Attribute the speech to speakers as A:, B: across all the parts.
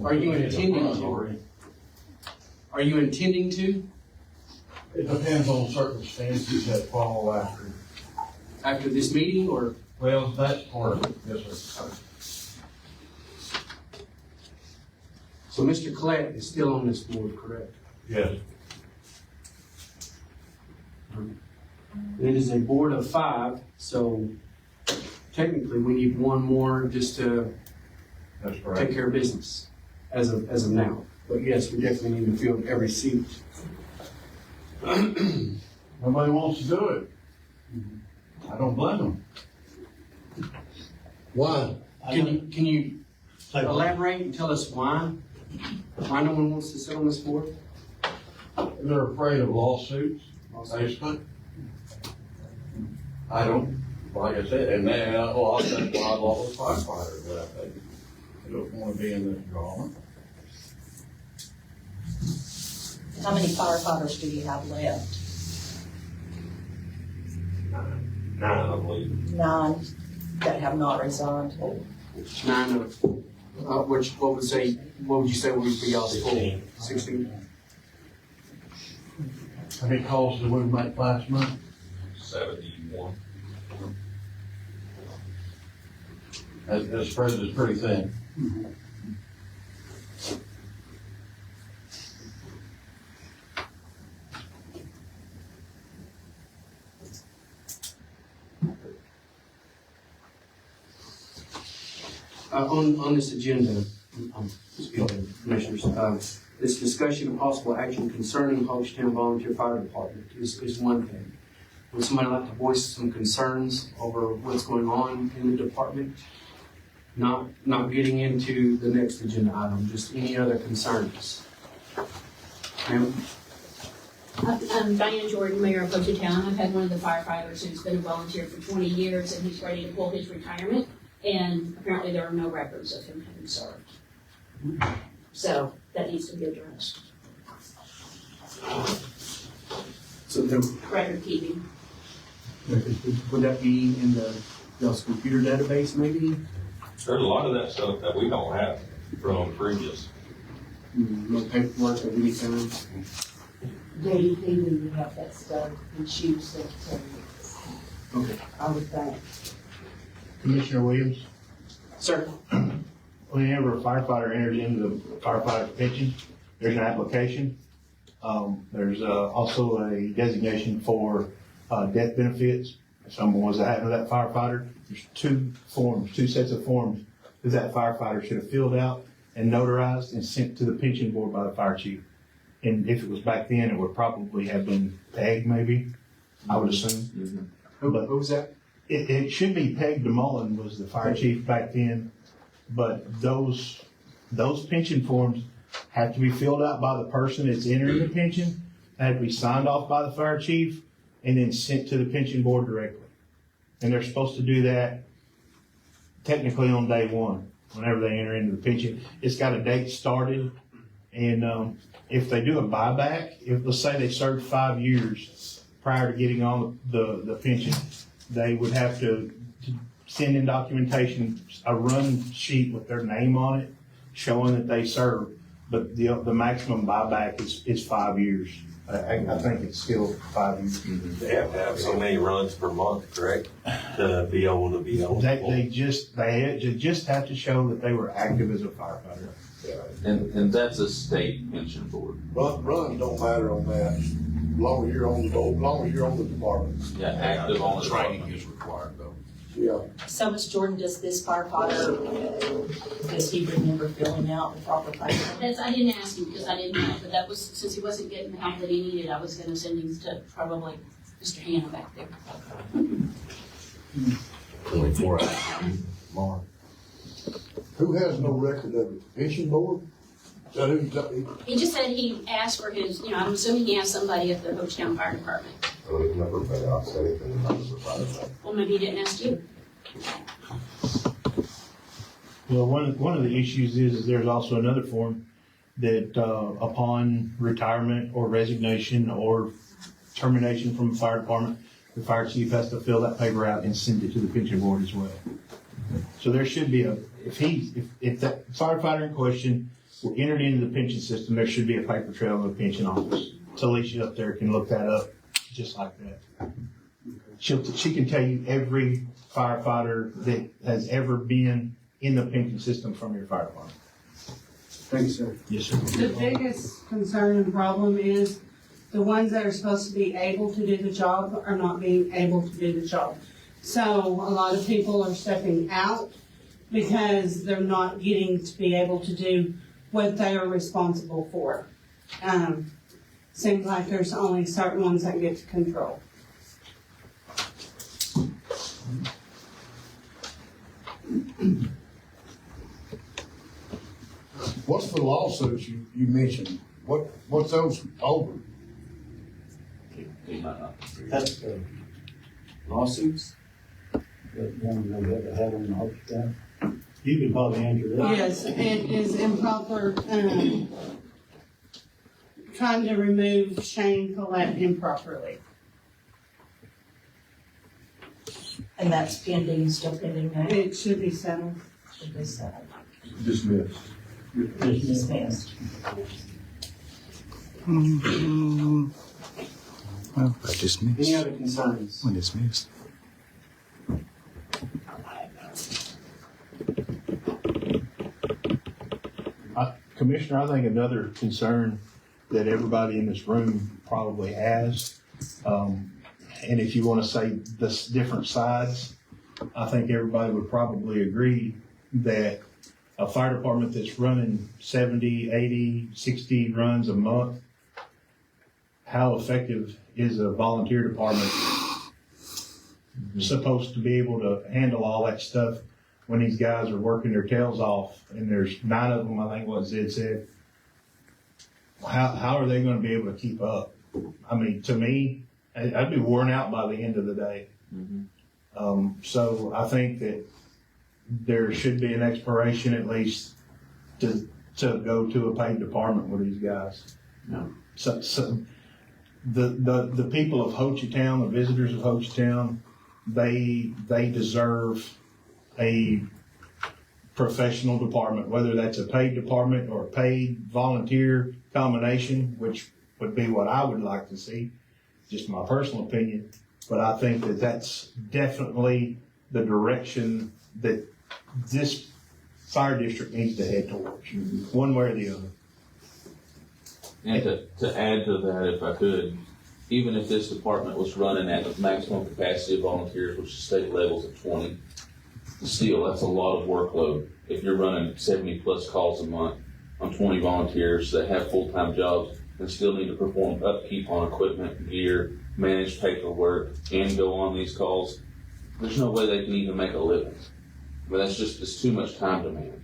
A: Are you intending to? Are you intending to?
B: It depends on circumstances that follow after.
A: After this meeting, or?
B: Well, that's part of it, yes, sir.
A: So Mr. Collette is still on this board, correct?
B: Yes.
A: It is a board of 5, so technically we need one more just to
B: That's
A: take
B: correct.
A: care of business as of now. But yes, we definitely need to fill every seat.
B: Nobody wants to do it. I don't blame them.
C: Why?
A: Can you elaborate and tell us why? Why no one wants to sit on this board?
B: They're afraid of lawsuits, basically. I don't, like I said, and then a lot of that's why a lot of firefighters left. They don't want to be in this drama.
D: How many firefighters do you have left?
E: 9, I believe.
D: 9 that have not resigned.
A: 9 of, what would you say would be y'all's full? 16?
B: How many calls did we make last month?
E: 71.
B: That spread is pretty thin.
A: On this agenda, Commissioners, this discussion of possible action concerning Hochtown Volunteer Fire Department is one thing. Would somebody like to voice some concerns over what's going on in the department? Not getting into the next agenda item, just any other concerns. Ma'am?
F: I'm Diane Jordan, Mayor of Hochtown. I've had one of the firefighters who's been a volunteer for 20 years, and he's ready to pull his retirement, and apparently there are no records of him having served. So that needs to be addressed.
A: So the,
F: Record keeping.
A: would that be in y'all's computer database maybe?
E: There's a lot of that stuff that we don't have from previous.
A: No paperwork of any kind?
D: DEP, we would have that stuff and choose secretary,
A: Okay.
D: I would think.
G: Commissioner Williams,
A: Sir?
G: whenever a firefighter enters into the firefighter pension, there's an application. There's also a designation for death benefits. If someone was to happen to that firefighter, there's 2 sets of forms that that firefighter should have filled out and notarized and sent to the pension board by the fire chief. And if it was back then, it would probably have been pegged, maybe, I would assume.
A: Who was that?
G: It should be Peg DeMullen was the fire chief back then, but those pension forms have to be filled out by the person that's entering the pension, they have to be signed off by the fire chief, and then sent to the pension board directly. And they're supposed to do that technically on day 1, whenever they enter into the pension. It's got a date started, and if they do a buyback, if let's say they served 5 years prior to getting on the pension, they would have to send in documentation, a run sheet with their name on it, showing that they served. But the maximum buyback is 5 years. I think it's still 5 years.
E: They have to have so many runs per month, correct? To be able to be eligible.
G: They just have to show that they were active as a firefighter.
H: And that's a state pension board.
C: Runs don't matter on that, as long as you're on the board, as long as you're on the department.
H: Yeah, active on the
C: Training is required though. Yeah.
D: So, Ms. Jordan, does this firefighter, does he remember filling out the proper paperwork?
F: I didn't ask him because I didn't know, but that was, since he wasn't getting the help that he needed, I was gonna send him to probably Mr. Hannah back there.
C: 24 hours. Mark. Who has no record of it? Pension board? Is that who you talking?
F: He just said he asked for his, I'm assuming he asked somebody at the Hochtown Fire Department. Well, maybe he didn't ask you.
G: Well, one of the issues is there's also another form that upon retirement or resignation or termination from the fire department, the fire chief has to fill that paper out and send it to the pension board as well. So there should be if that firefighter in question were entered into the pension system, there should be a paper trail in the pension office. So Alicia up there can look that up just like that. She can tell you every firefighter that has ever been in the pension system from your fire department.
A: Thanks, sir.
G: Yes, sir.
I: The biggest concern and problem is the ones that are supposed to be able to do the job are not being able to do the job. So a lot of people are stepping out because they're not getting to be able to do what they are responsible for. Seems like there's only certain ones that get to control.
C: What's the lawsuits you mentioned? What's those over?
H: He might not.
J: That's the
A: Lawsuits?
J: one that had on the hospital. You can probably answer that.
I: Yes, it is improper, trying to remove Shane Collette improperly.
D: And that's pending, still pending now.
I: It should be settled.
D: Should be settled.
C: Dismissed.
D: Dismissed.
K: Well, I dismissed.
A: Any other concerns?
K: When dismissed.
G: Commissioner, I think another concern that everybody in this room probably has, and if you want to say the different sides, I think everybody would probably agree that a fire department that's running 70, 80, 60 runs a month, how effective is a volunteer department supposed to be able to handle all that stuff when these guys are working their tails off, and there's 9 of them, I think what Zed said. How are they gonna be able to keep up? I mean, to me, I'd be worn out by the end of the day. So I think that there should be an expiration at least to go to a paid department with these guys.
A: No.
G: So the people of Ho Chi Town, the visitors of Ho Chi Town, they deserve a professional department, whether that's a paid department or a paid volunteer combination, which would be what I would like to see, just my personal opinion. But I think that that's definitely the direction that this fire district needs to head towards, one way or the other.
H: And to add to that, if I could, even if this department was running at the maximum capacity of volunteers, which the state levels at 20, still, that's a lot of workload. If you're running 70 plus calls a month on 20 volunteers that have full-time jobs and still need to perform upkeep on equipment, gear, manage paperwork, and go on these calls, there's no way they can even make a living. But that's just, it's too much time demand.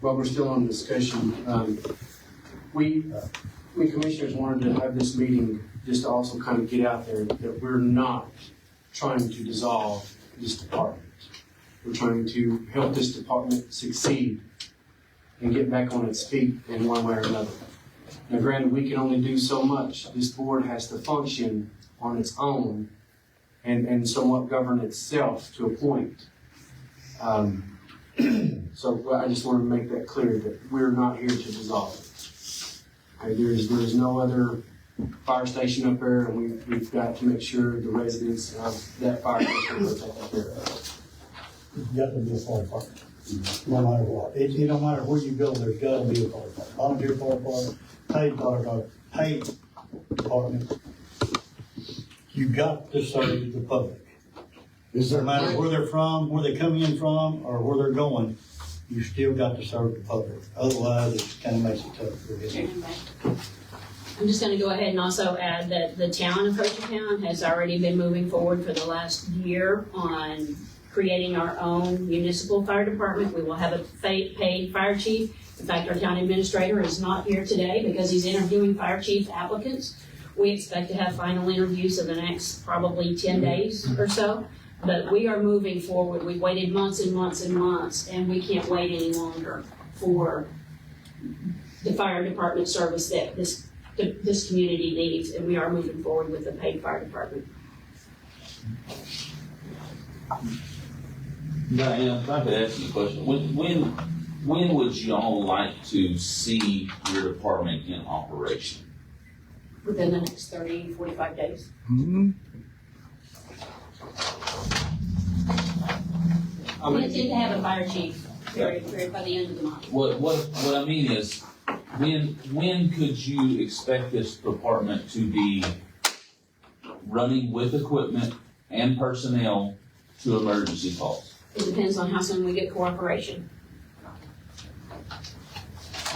A: While we're still on discussion, we commissioners wanted to have this meeting just to also kind of get out there that we're not trying to dissolve this department. We're trying to help this department succeed and get back on its feet in one way or another. Now granted, we can only do so much. This board has to function on its own and somewhat govern itself to a point. So I just want to make that clear that we're not here to dissolve it. Okay, there's no other fire station up there, and we've got to make sure the residents of that fire station are taken care of.
J: It's got to be a fire department, no matter what. It don't matter where you go, there's got to be a fire department. Volunteer fire department, paid fire department, paid department. You got to serve the public.
C: Is
J: No
C: there
J: matter where they're from, where they come in from, or where they're going, you still got to serve the public. Otherwise, it kind of makes it tough for them.
F: I'm just gonna go ahead and also add that the town of Ho Chi Town has already been moving forward for the last year on creating our own municipal fire department. We will have a paid fire chief. In fact, our town administrator is not here today because he's interviewing fire chief applicants. We expect to have final interviews in the next probably 10 days or so. But we are moving forward. We've waited months and months and months, and we can't wait any longer for the fire department service that this community needs, and we are moving forward with the paid fire department.
H: Diane, if I could ask you a question, when would y'all like to see your department in operation?
F: Within the next 30, 45 days.
K: Hmm?
F: We intend to have a fire chief very by the end of the month.
H: What I mean is, when could you expect this department to be running with equipment and personnel to emergency calls?
F: It depends on how soon we get cooperation.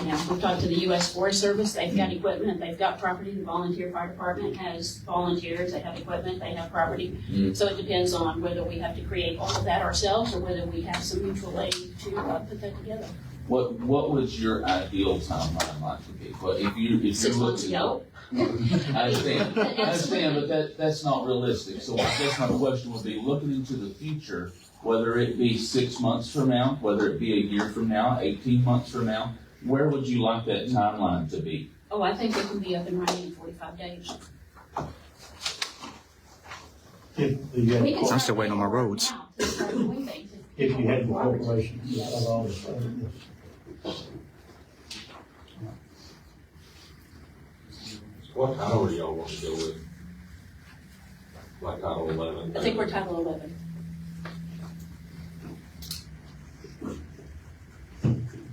F: You know, we've talked to the U.S. Forest Service, they've got equipment, they've got property, the volunteer fire department has volunteers, they have equipment, they have property. So it depends on whether we have to create all of that ourselves or whether we have some mutual aid to put that together.
H: What would your ideal timeline like to be? What if you're
F: 6 months
H: looking?
F: ago.
H: I understand, but that's not realistic. So I guess my question would be, looking into the future, whether it be 6 months from now, whether it be a year from now, 18 months from now, where would you like that timeline to be?
F: Oh, I think it can be up and running in 45 days.
J: If you
F: We can
J: had,
K: I'm still
F: start
K: waiting on my
F: planning
K: roads.
F: now to start doing things.
J: if you had the corporation, you have all the stuff.
E: What title do y'all want to go with? Like Title 11?
F: I think we're Title 11.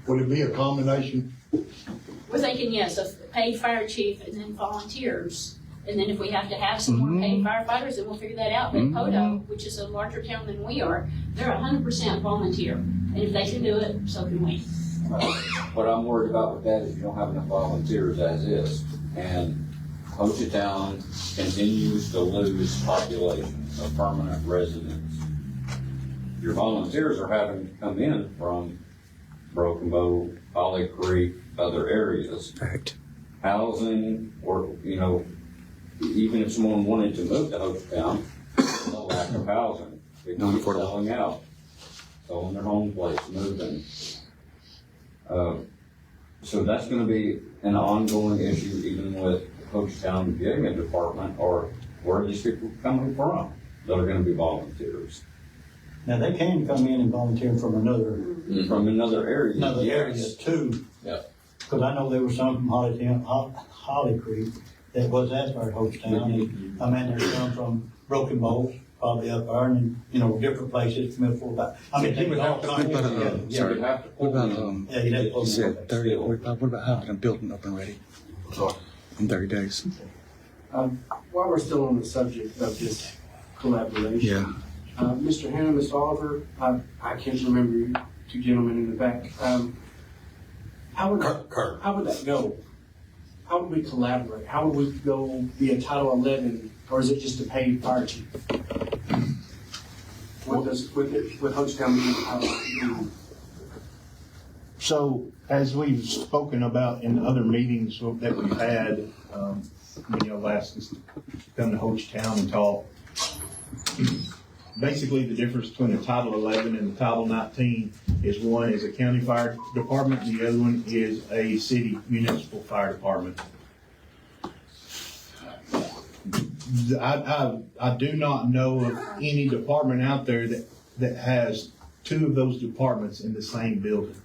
C: Would it be a combination?
F: We're thinking, yes, of paid fire chief and then volunteers. And then if we have to have some more paid firefighters, then we'll figure that out. But Poto, which is a larger town than we are, they're 100% volunteer. And if they can do it, so can we.
B: What I'm worried about with that is you don't have enough volunteers as is. And Hochatown continues to lose population of permanent residents. Your volunteers are having to come in from Broken Bow, Holly Creek, other areas.
K: Fact.
B: Housing, or, you know, even if someone wanted to move to Hochatown, there's a lack of housing. They keep selling out, selling their home place, moving. So that's gonna be an ongoing issue even with the Hochatown getting a department, or where are these people coming from that are gonna be volunteers?
J: Now, they can come in and volunteer from another
B: From another area,
J: area
B: yes.
J: too.
B: Yeah.
J: Because I know there was some from Holly Creek that was at our Hochtown. And I mean, there's some from Broken Bow, probably up there, and, you know, different places from for about, I mean, they would all come
K: What about,
J: together.
B: You would have to
K: What
B: pull
K: about,
B: them.
J: Yeah, you'd have to
K: you
J: pull them
K: said
J: together.
K: 30, 45, what about having a building up and ready in 30 days?
A: While we're still on the subject of this collaboration.
K: Yeah.
A: Mr. Hannah, Mr. Oliver, I can't remember you two gentlemen in the back. How would that go? How would we collaborate? How would we go via Title 11, or is it just a paid fire chief? What does, with Hochtown being Title 11?
G: So, as we've spoken about in other meetings that we've had, when y'all asked us to come to Hochtown and talk, basically the difference between the Title 11 and the Title 19 is one is a county fire department, and the other one is a city municipal fire department. I do not know of any department out there that has two of those departments in the same building.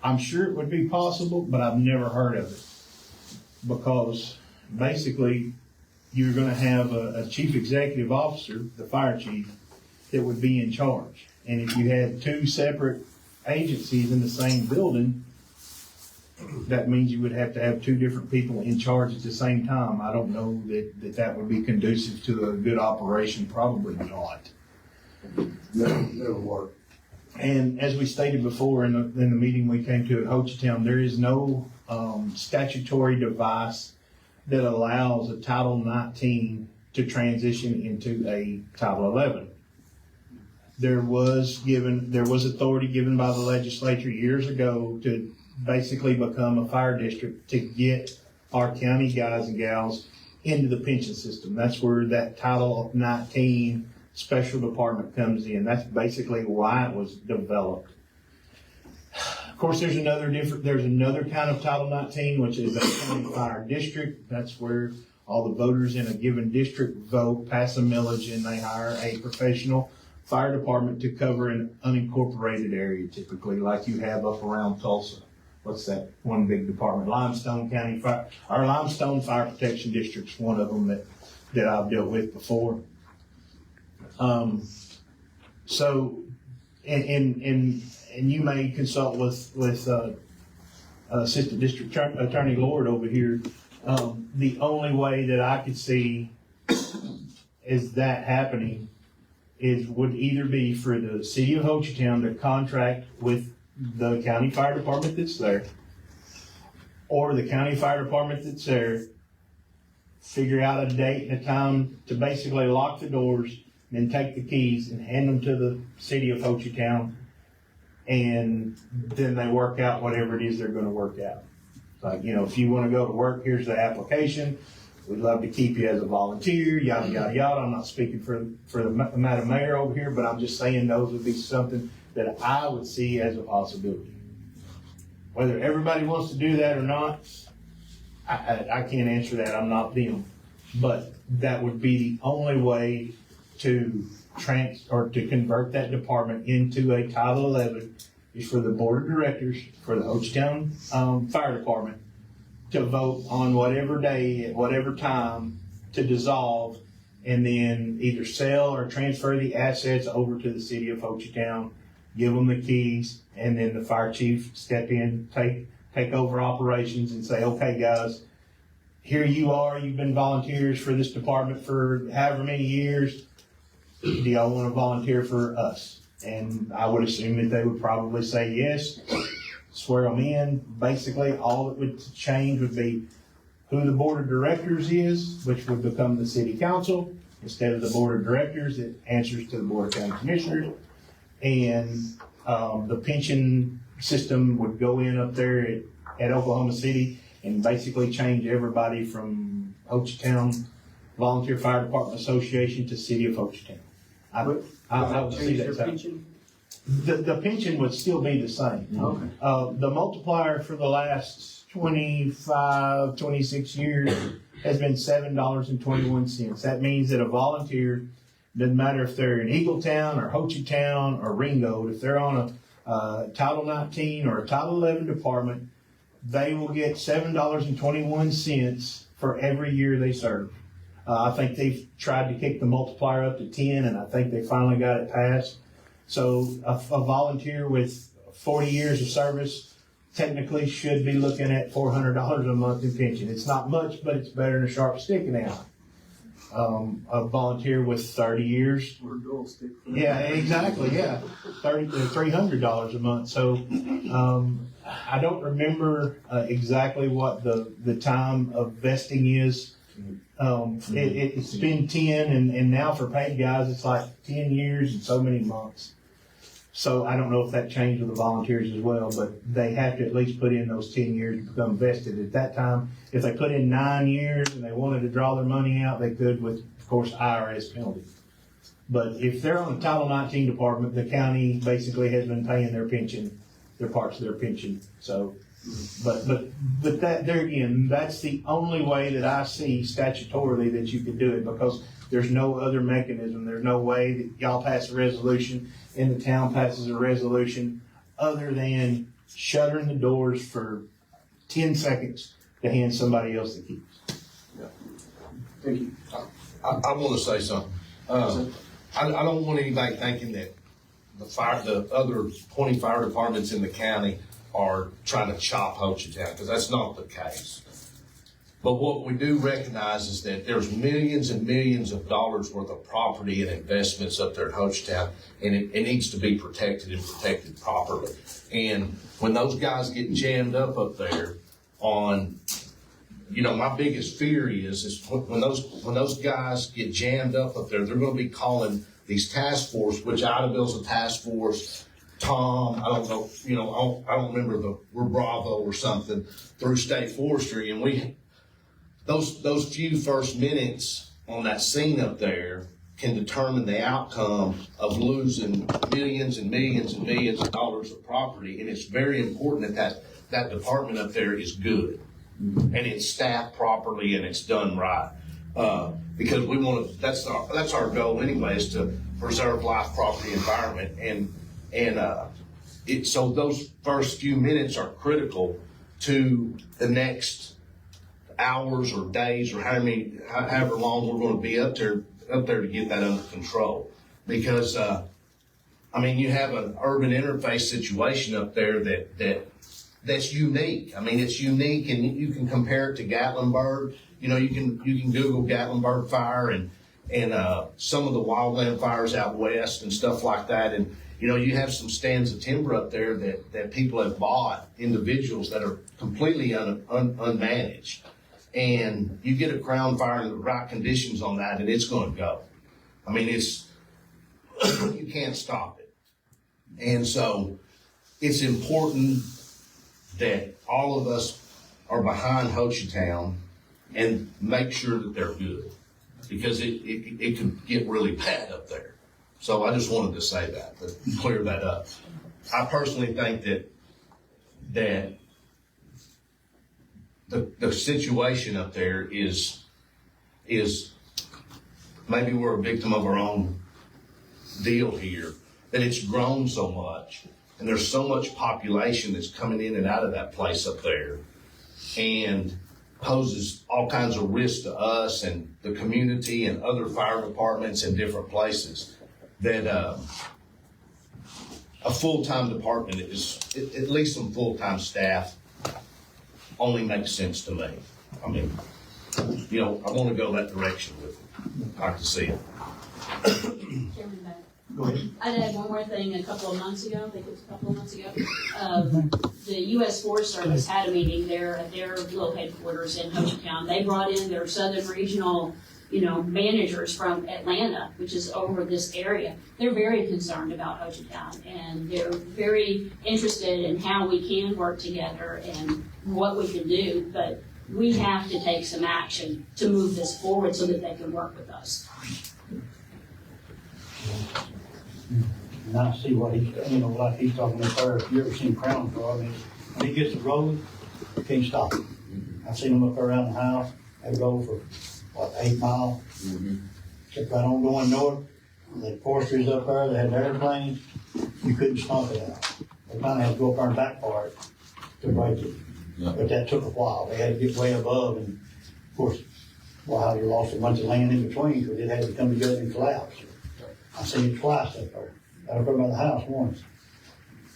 G: I'm sure it would be possible, but I've never heard of it. Because basically, you're gonna have a chief executive officer, the fire chief, that would be in charge. And if you had two separate agencies in the same building, that means you would have to have two different people in charge at the same time. I don't know that would be conducive to a good operation, probably not.
C: Never work.
G: And as we stated before in the meeting we came to at Hochatown, there is no statutory device that allows a Title 19 to transition into a Title 11. There was authority given by the legislature years ago to basically become a fire district to get our county guys and gals into the pension system. That's where that Title 19 special department comes in. That's basically why it was developed. Of course, there's another kind of Title 19, which is a county fire district. That's where all the voters in a given district vote, pass a millage, and they hire a professional fire department to cover an unincorporated area typically, like you have up around Tulsa. What's that one big department? Limestone County Fire, our Limestone Fire Protection District's one of them that I've dealt with before. So, and you may consult with Assistant District Attorney Lord over here. The only way that I could see is that happening would either be for the city of Ho Chi Town to contract with the county fire department that's there, or the county fire department that's there figure out a date and a time to basically lock the doors, then take the keys and hand them to the city of Ho Chi Town, and then they work out whatever it is they're gonna work out. Like, if you wanna go to work, here's the application. We'd love to keep you as a volunteer, yada, yada, yada. I'm not speaking for the Madam Mayor over here, but I'm just saying those would be something that I would see as a possibility. Whether everybody wants to do that or not, I can't answer that. I'm not them. But that would be the only way to to convert that department into a Title 11 is for the board of directors for the Ho Chi Town Fire Department to vote on whatever day at whatever time to dissolve, and then either sell or transfer the assets over to the city of Ho Chi Town, give them the keys, and then the fire chief step in, take over operations and say, okay, guys, here you are, you've been volunteers for this department for however many years. Do y'all want to volunteer for us? And I would assume that they would probably say yes, swear them in. Basically, all that would change would be who the board of directors is, which would become the city council, instead of the board of directors that answers to the board of county commissioners. And the pension system would go in up there at Oklahoma City and basically change everybody from Ho Chi Town Volunteer Fire Department Association to City of Ho Chi Town. I would see
A: Change their
G: that.
A: pension?
G: The pension would still be the same.
A: Okay.
G: The multiplier for the last 25, 26 years has been $7.21. That means that a volunteer, doesn't matter if they're in Eagletown or Ho Chi Town or Ringold, if they're on a Title 19 or a Title 11 department, they will get $7.21 for every year they serve. I think they've tried to kick the multiplier up to 10, and I think they finally got it passed. So a volunteer with 40 years of service technically should be looking at $400 a month in pension. It's not much, but it's better than a sharp stick in the eye. A volunteer with 30 years. Yeah, exactly, yeah. $300 a month. So I don't remember exactly what the time of vesting is. It's been 10, and now for paid guys, it's like 10 years and so many months. So I don't know if that changed with the volunteers as well, but they have to at least put in those 10 years to become vested. At that time, if they put in 9 years and they wanted to draw their money out, they could with, of course, IRS penalties. But if they're on the Title 19 department, the county basically has been paying their pension, their parts of their pension. So, but that, there again, that's the only way that I see statutorily that you could do it, because there's no other mechanism. There's no way that y'all pass a resolution and the town passes a resolution other than shuttering the doors for 10 seconds to hand somebody else the keys.
A: Thank you.
L: I want to say something. I don't want anybody thinking that the other 20 fire departments in the county are trying to chop Ho Chi Town, because that's not the case. But what we do recognize is that there's millions and millions of dollars worth of property and investments up there at Ho Chi Town, and it needs to be protected and protected properly. And when those guys get jammed up there on, my biggest fear is when those guys get jammed up there, they're going to be calling these task force, which Ida Bill's a task force, Tom, I don't know, I don't remember we're Bravo or something, through state forestry, and those few first minutes on that scene up there can determine the outcome of losing millions and millions and millions of dollars of property. And it's very important that department up there is good and it's staffed properly and it's done right. Because we want to, that's our goal anyway, is to preserve life, property, environment, so those first few minutes are critical to the next hours or days or however long we're going to be up there to get that under control. Because you have an urban interface situation up there that's unique. I mean, it's unique, and you can compare it to Gatlinburg. You know, you can Google Gatlinburg fire and some of the wildland fires out west and stuff like that. And you know, you have some stands of timber up there that people have bought, individuals that are completely unmanaged. And you get a crown fire in the right conditions on that, and it's going to go. I mean, you can't stop it. And so it's important that all of us are behind Ho Chi Town and make sure that they're good, because it can get really bad up there. So I just wanted to say that, to clear that up. I personally think that the situation up there is maybe we're a victim of our own deal here, that it's grown so much, and there's so much population that's coming in and out of that place up there, and poses all kinds of risks to us and the community and other fire departments in different places, that a full-time department is, at least some full-time staff, only makes sense to me. I mean, you know, I want to go that direction with it. I like to see it.
F: Chairman Beck.
J: Go ahead.
F: I did one more thing a couple of months ago, I think it was a couple of months ago. The U.S. Forest Service had a meeting there at their local headquarters in Ho Chi Town. They brought in their Southern Regional, managers from Atlanta, which is over this area. They're very concerned about Ho Chi Town, and they're very interested in how we can work together and what we can do, but we have to take some action to move this forward so that they can work with us.
J: And I see what like he's talking about there. If you ever seen Crown Car, I mean, when he gets the road, you can't stop him. I've seen him up there around the house. They go for, 8 miles. Kept right on going north. The forestry's up there, they had airplanes. You couldn't stomp it out. They finally had to go up there and back part to break it.
B: Yeah.
J: But that took a while. They had to get way above, and of course, you lost a bunch of land in between because it had to come together and collapse. I've seen it twice up there. Got up there by the house once.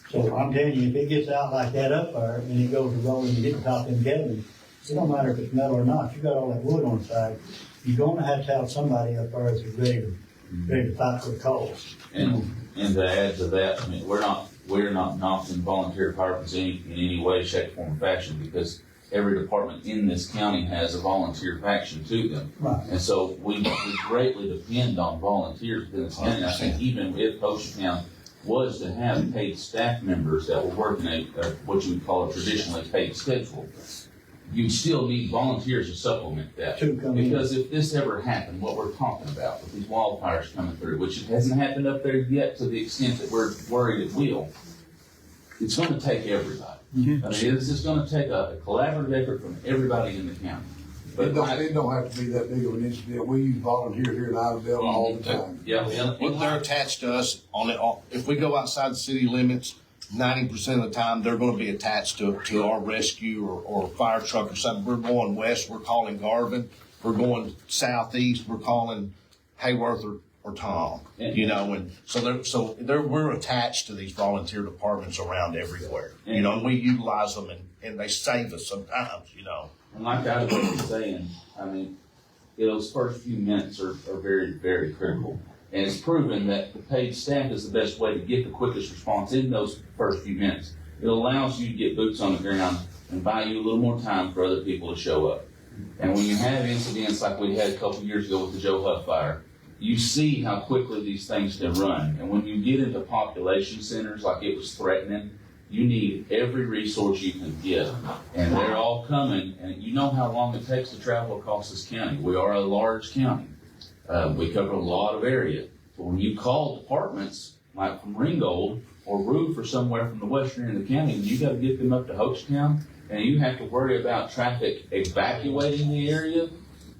J: So I'm telling you, if it gets out like that up there and it goes to roll and you get the top of them cabins, it don't matter if it's metal or not. You got all that wood on the side. You're going to have somebody up there that's ready to fight for the cause.
H: And to add to that, I mean, we're not knocking volunteer departments in any way, shape, form, or fashion, because every department in this county has a volunteer faction to them.
J: Right.
H: And so we greatly depend on volunteers within this county. I think even if Ho Chi Town was to have paid staff members that were working what you would call a traditionally paid schedule, you still need volunteers to supplement that. Because if this ever happened, what we're talking about with these wildfires coming through, which it hasn't happened up there yet to the extent that we're worried it will, it's going to take everybody. I mean, it's just going to take a collaborative effort from everybody in the county. But
C: It don't have to be that big of an incident. We use volunteers here in Iredell all the time.
H: Yeah,
L: Well, they're attached to us if we go outside the city limits, 90% of the time, they're gonna be attached to our rescue or fire truck or something. We're going west, we're calling Garvin. We're going southeast, we're calling Hayworth or Tom, and so we're attached to these volunteer departments around everywhere, and we utilize them and they save us sometimes,
H: And like I was saying, I mean, those first few minutes are very, very critical. And it's proven that the paid staff is the best way to get the quickest response in those first few minutes. It allows you to get boots on the ground and buy you a little more time for other people to show up. And when you have incidents like we had a couple years ago with the Joe Huff fire, you see how quickly these things can run. And when you get into population centers like it was threatening, you need every resource you can get. And they're all coming, and you know how long it takes to travel across this county. We are a large county. We cover a lot of area. But when you call departments, like from Ringgold or Roof or somewhere from the western end of the county, you got to get them up to Ho Chi Town, and you have to worry about traffic evacuating the area.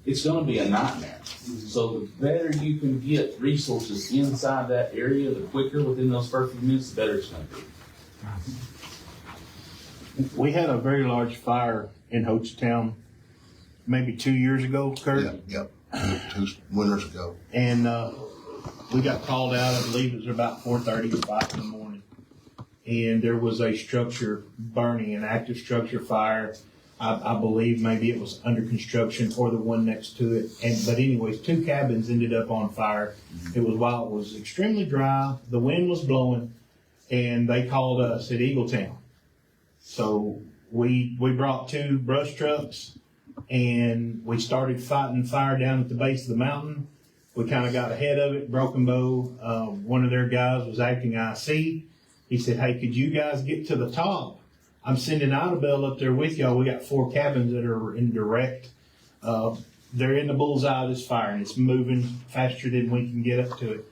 H: it's gonna be a nightmare. So the better you can get resources inside that area, the quicker within those first few minutes, the better it's gonna be.
G: We had a very large fire in Hochtown maybe 2 years ago, Kurt.
C: Yep. 2 winters ago.
G: And we got called out, I believe it was about 4:30 or 5 in the morning. And there was a structure burning, an active structure fire. I believe maybe it was under construction or the one next to it. But anyways, 2 cabins ended up on fire. It was while it was extremely dry, the wind was blowing, and they called us at Eagletown. So we brought 2 brush trucks and we started fighting fire down at the base of the mountain. We kind of got ahead of it. Broken Bow, one of their guys was acting IC. He said, "Hey, could you guys get to the top? I'm sending Idabel up there with y'all. We got 4 cabins that are in direct. They're in the bullseye of this fire, and it's moving faster than we can get up to it."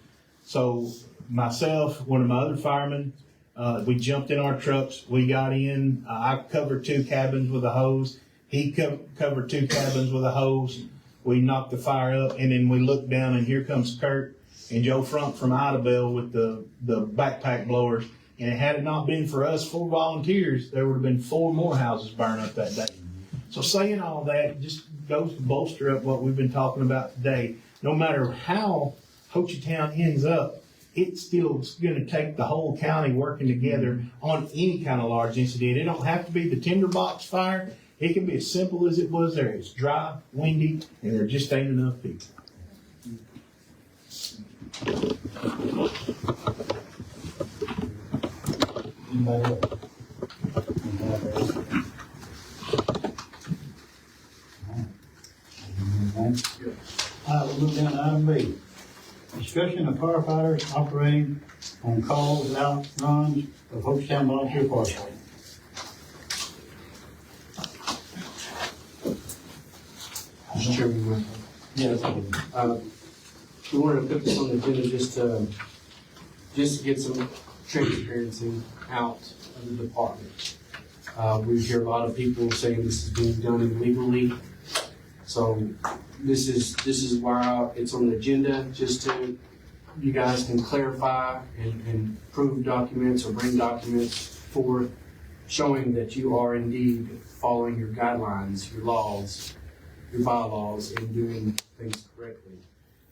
G: So myself, one of my other firemen, we jumped in our trucks. We got in. I covered 2 cabins with a hose. He covered 2 cabins with a hose. We knocked the fire up, and then we looked down, and here comes Kurt and Joe Frunk from Idabel with the backpack blowers. And had it not been for us 4 volunteers, there would have been 4 more houses burned up that day. So saying all that just goes to bolster up what we've been talking about today. No matter how Hochtown ends up, it's still going to take the whole county working together on any kind of large incident. It don't have to be the tinderbox fire. It can be as simple as it was there. It's dry, windy, and there just ain't enough people.
J: Anybody else? All right, we'll move down to item B. Discussion of firefighters operating on calls and outruns of Hochtown Volunteer Fire Department.
A: Mr. Chairman,
J: Yes.
A: we wanted to put this on the agenda just to get some transparency out of the department. We hear a lot of people saying this is being done illegally. So this is why it's on the agenda, just to, you guys can clarify and prove documents or bring documents forth showing that you are indeed following your guidelines, your laws, your bylaws, and doing things correctly.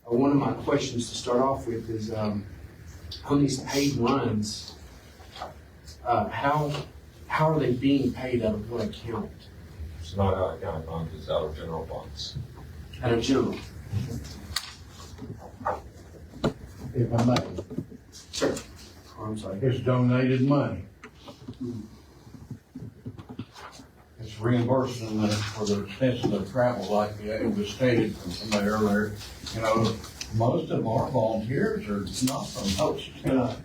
A: One of my questions to start off with is, on these paid runs, how are they being paid out of what account?
E: It's not out of county funds, it's out of general funds.
A: Out of general?
C: If I may,
A: Sure. Oh, I'm sorry.
C: it's donated money. It's reimbursing them for the expenses of travel, like it was stated from somebody earlier. You know, most of our volunteers are not from Hochtown.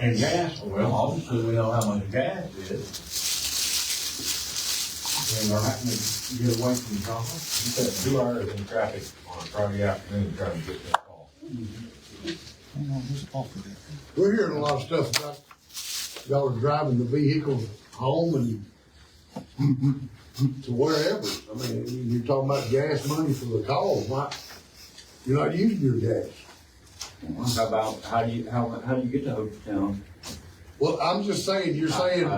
C: And gas, well, obviously we know how much gas is. And they're having to get away from the call.
E: You said 2 hours in traffic on a Friday afternoon trying to get that call.
C: We're hearing a lot of stuff about y'all are driving the vehicle home and to wherever. I mean, you're talking about gas money for the calls. Why? You're not using your gas.
B: How about, how do you get to Hochtown?
C: Well, I'm just saying, you're saying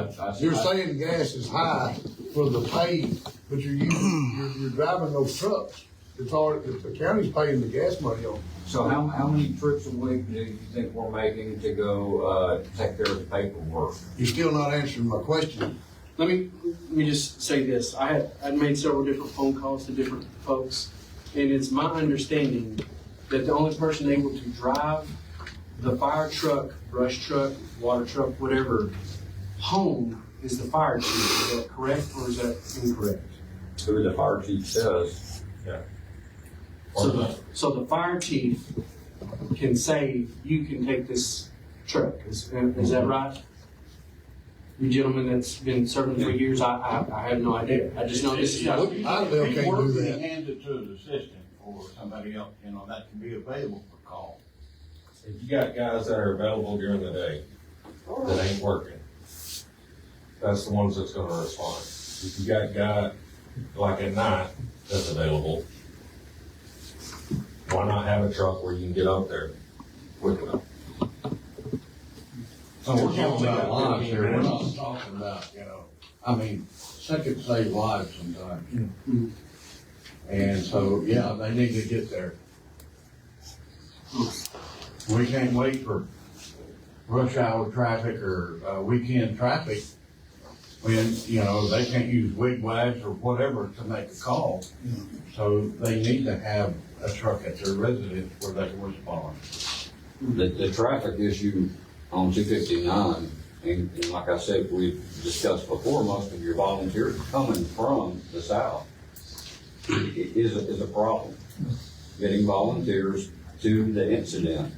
C: gas is high for the pay, but you're driving those trucks. It's all, the county's paying the gas money on.
B: So how many trips a week do you think we're making to go, take care of the paperwork?
C: You're still not answering my question.
A: Let me just say this. I'd made several different phone calls to different folks, and it's my understanding that the only person able to drive the fire truck, brush truck, water truck, whatever, home is the fire chief. Is that correct, or is that incorrect?
B: Who the fire chief says.
E: Yeah.
A: So the fire chief can say, you can take this truck. Is that right? You gentlemen that's been serving for years, I have no idea. I just know this is.
C: I can't do that.
M: Hand it to an assistant or somebody else, that can be available for call.
E: If you got guys that are available during the day that ain't working, that's the ones that's gonna respond. If you got a guy like at night
L: that's available, why not have a truck where you can get up there quick enough?
C: So we're talking about lives here, we're not talking about, I mean, seconds save lives sometimes. And so, yeah, they need to get there. We can't wait for rush hour traffic or weekend traffic when, they can't use wigwags or whatever to make a call. So they need to have a truck at their residence where they can respond.
B: The traffic issue on 259, and like I said, we've discussed before, most of your volunteers coming from the south is a problem. Getting volunteers to the incident.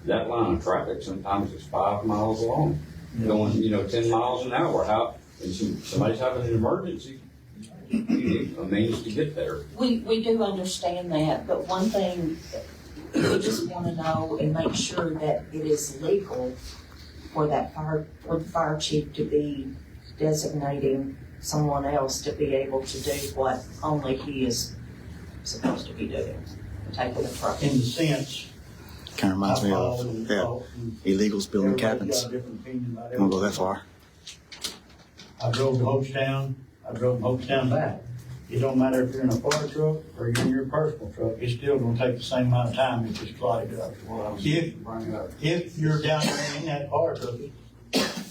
B: That line of traffic sometimes is 5 miles long, going, 10 miles an hour. How, and somebody's having an emergency, you need a means to get there.
D: We do understand that, but one thing, we just wanna know and make sure that it is legal for the fire chief to be designating someone else to be able to do what only he is supposed to be doing, taking the truck.
J: In the sense.
K: Kind of reminds me of, illegals building cabins. I won't go that far.
J: I drove to Hochtown, I drove from Hochtown back. It don't matter if you're in a fire truck or you're in your personal truck, it's still gonna take the same amount of time if it's clogged up. If you're down there in that fire truck,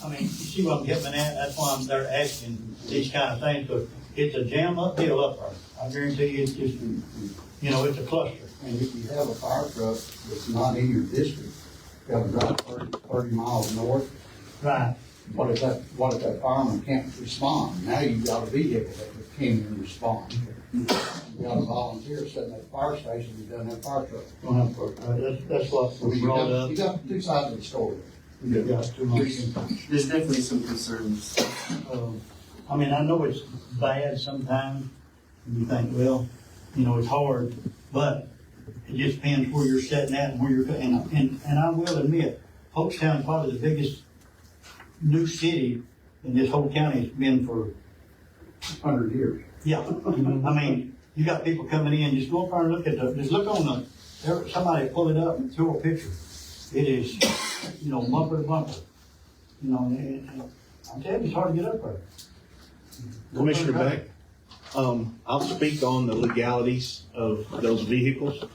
J: I mean, you see what I'm getting at? That's why I'm there asking these kind of things, because it's a jam uphill up there. I guarantee you, it's just, it's a cluster.
M: And if you have a fire truck that's not in your district, you gotta drive 30 miles north.
J: Right.
M: What if that fireman can't respond? Now you've got a vehicle that can even respond. You got a volunteer sitting at the fire station who doesn't have a fire truck.
J: That's what we brought up.
M: You got two sides of the story.
J: There's
A: definitely some concerns.
J: I mean, I know it's bad sometimes, and you think, well, it's hard, but it just depends where you're sitting at and where you're, and I will admit, Hochtown is probably the biggest new city in this whole county. It's been for
M: 100 years.
J: Yeah, I mean, you got people coming in, just go up there and look at just look on somebody pull it up and throw a picture. It is, bumper to bumper. And I'm telling you, it's hard to get up there.
G: Commissioner Beck, I'll speak on the legalities of those vehicles.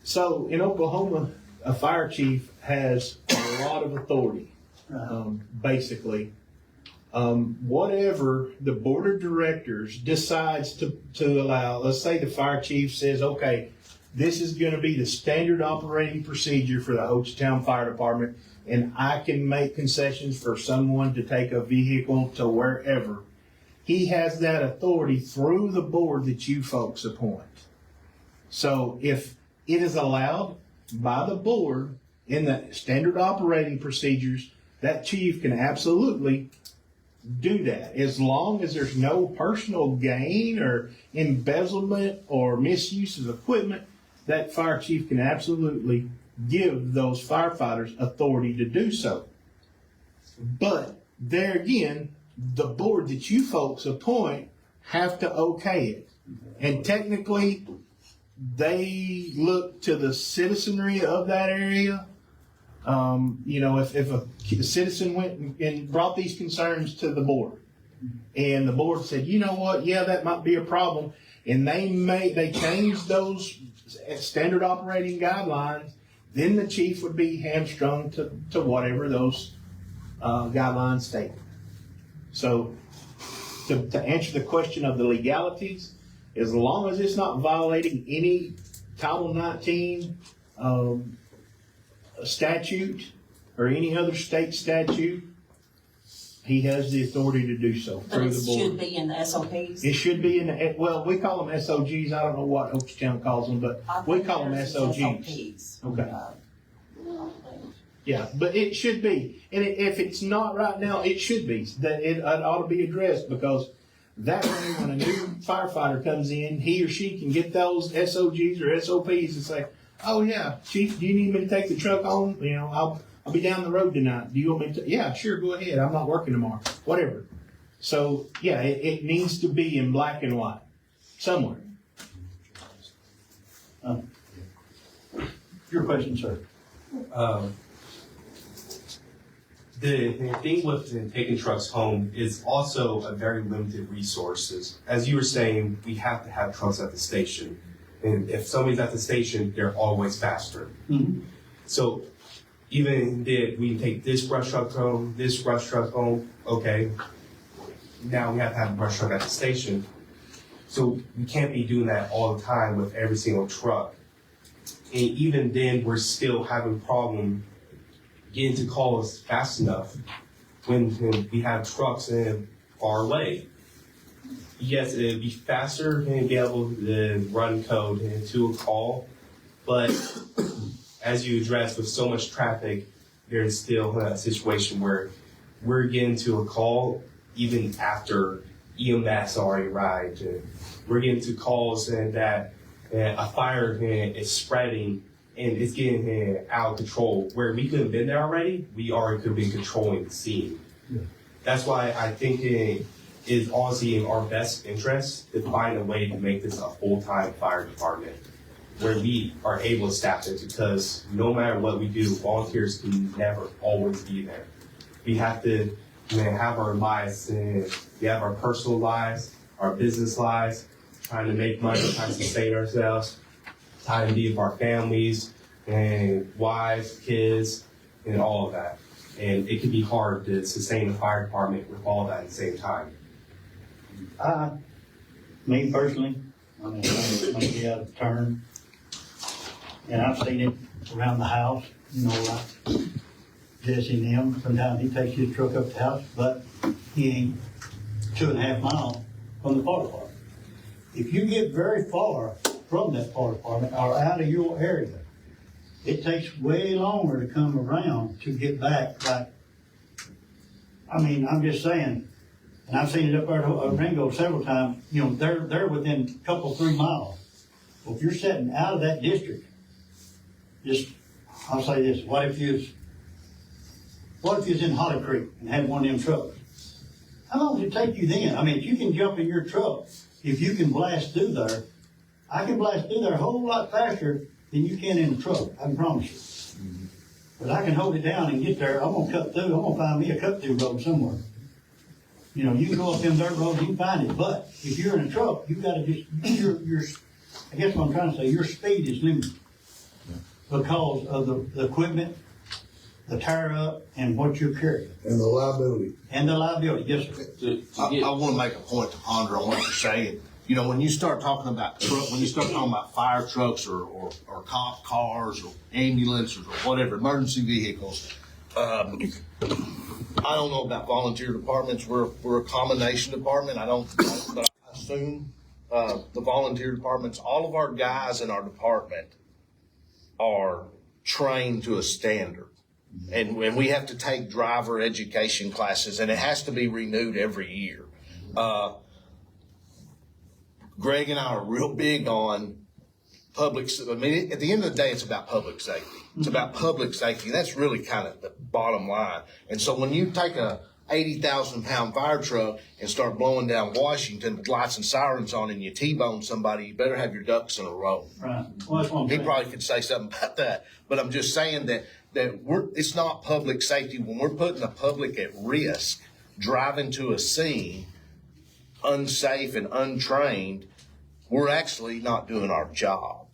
G: So in Oklahoma, a fire chief has a lot of authority, basically. Whatever the board of directors decides to allow, let's say the fire chief says, okay, this is gonna be the standard operating procedure for the Hochtown Fire Department, and I can make concessions for someone to take a vehicle to wherever. He has that authority through the board that you folks appoint. So if it is allowed by the board in the standard operating procedures, that chief can absolutely do that, as long as there's no personal gain or embezzlement or misuse of equipment. That fire chief can absolutely give those firefighters authority to do so. But there again, the board that you folks appoint have to okay it. And technically, they look to the citizenry of that area. If a citizen went and brought these concerns to the board, and the board said, you know what, yeah, that might be a problem, and they changed those standard operating guidelines, then the chief would be hamstrung to whatever those guidelines state. So to answer the question of the legalities, as long as it's not violating any Title 19 statute or any other state statute, he has the authority to do so
D: But
G: through
D: it
G: the board.
D: should be in the SOPs?
G: It should be in the, well, we call them SOGs. I don't know what Hochtown calls them, but we call them SOGs. Okay. Yeah, but it should be. And if it's not right now, it should be. That it ought to be addressed, because that way when a new firefighter comes in, he or she can get those SOGs or SOPs and say, oh yeah, chief, do you need me to take the truck home? I'll be down the road tonight. Do you want me to? Yeah, sure, go ahead. I'm not working tomorrow. Whatever. So yeah, it needs to be in black and white. somewhere.
J: Your question, sir.
N: The thing with taking trucks home is also a very limited resources. As you were saying, we have to have trucks at the station. And if somebody's at the station, they're always faster.
J: Mhm.
N: So even if we take this brush truck home, okay, now we have to have a brush truck at the station. So we can't be doing that all the time with every single truck. And even then, we're still having problem getting to calls fast enough when we have trucks far away. Yes, it'd be faster and be able to run code into a call, but as you addressed, with so much traffic, there's still a situation where we're getting to a call even after EMS already arrived. We're getting to calls that a fire is spreading and it's getting out of control. Where we could have been there already, we already could have been controlling the scene.
J: Yeah.
N: That's why I think it is honestly in our best interest to find a way to make this a full-time fire department where we are able to staff it, because no matter what we do, volunteers can never always be there. We have to have our lives, we have our personal lives, our business lives, trying to make money, trying to sustain ourselves, time to be with our families and wives, kids, and all of that. And it can be hard to sustain the fire department with all that at the same time.
J: Me personally, I mean, I may be out of turn. And I've seen it around the house, you know, like Jesse and them. Sometimes he takes his truck up the house, but he ain't 2.5 miles from the fire department. If you get very far from that fire department or out of your area, it takes way longer to come around to get back. Like, I mean, I'm just saying, and I've seen it up there at Ringo several times, you know, they're within a couple, 3 miles. Well, if you're sitting out of that district, I'll say this, what if you was in Holly Creek and had one of them trucks? How long does it take you then? I mean, if you can jump in your truck, if you can blast through there, I can blast through there a whole lot faster than you can in a truck, I can promise you. But I can hold it down and get there. I'm gonna cut through, I'm gonna find me a cut through road somewhere. You know, you can go up them dirt roads, you can find it, but if you're in a truck, you gotta just, I guess what I'm trying to say, your speed is limited because of the equipment, the tire up, and what you're carrying.
O: And the liability.
J: And the liability, yes, sir.
L: I want to make a point to ponder on what you're saying. You know, when you start talking about when you start talking about fire trucks or cop cars or ambulances or whatever, emergency vehicles, I don't know about volunteer departments. We're a combination department. I don't know, but I assume the volunteer departments, all of our guys in our department are trained to a standard. And we have to take driver education classes, and it has to be renewed every year. Greg and I are real big on public. I mean, at the end of the day, it's about public safety. It's about public safety. That's really kind of the bottom line. And so when you take a 80,000-pound fire truck and start blowing down Washington with lights and sirens on, and you T-bone somebody, you better have your ducks in a row.
J: Right. Well, that's what I'm saying.
L: He probably could say something about that, but I'm just saying that it's not public safety when we're putting the public at risk, driving to a scene unsafe and untrained. We're actually not doing our job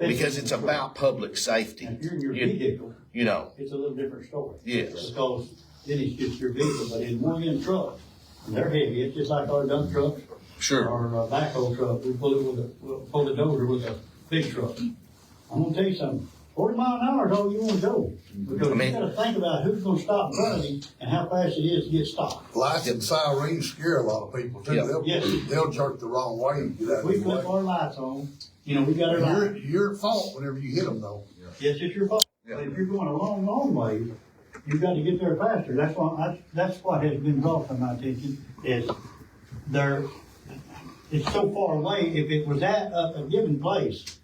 L: because it's about public safety.
J: If you're in your vehicle,
L: you know,
J: it's a little different story.
L: Yes.
J: Because then it's just your vehicle, but in one end truck, and they're heavy. It's just like our dump trucks.
L: Sure.
J: Or a backhoe truck. We'll pull the dozer with a big truck. I'm gonna tell you something. 40 mile an hour is all you want to go. Because you gotta think about who's gonna stop in front of you and how fast it is to get stopped.
O: Lights and sirens scare a lot of people too.
J: Yep.
O: They'll jerk the wrong way and get out
J: If
O: of
J: we
O: the
J: flip
O: way.
J: our lights on, you know, we got our lights.
O: You're at fault whenever you hit them though.
J: Yes, it's your fault. But if you're going a long, long way, you've got to get there faster. That's what has been brought to my attention is it's so far away. If it was at a given place,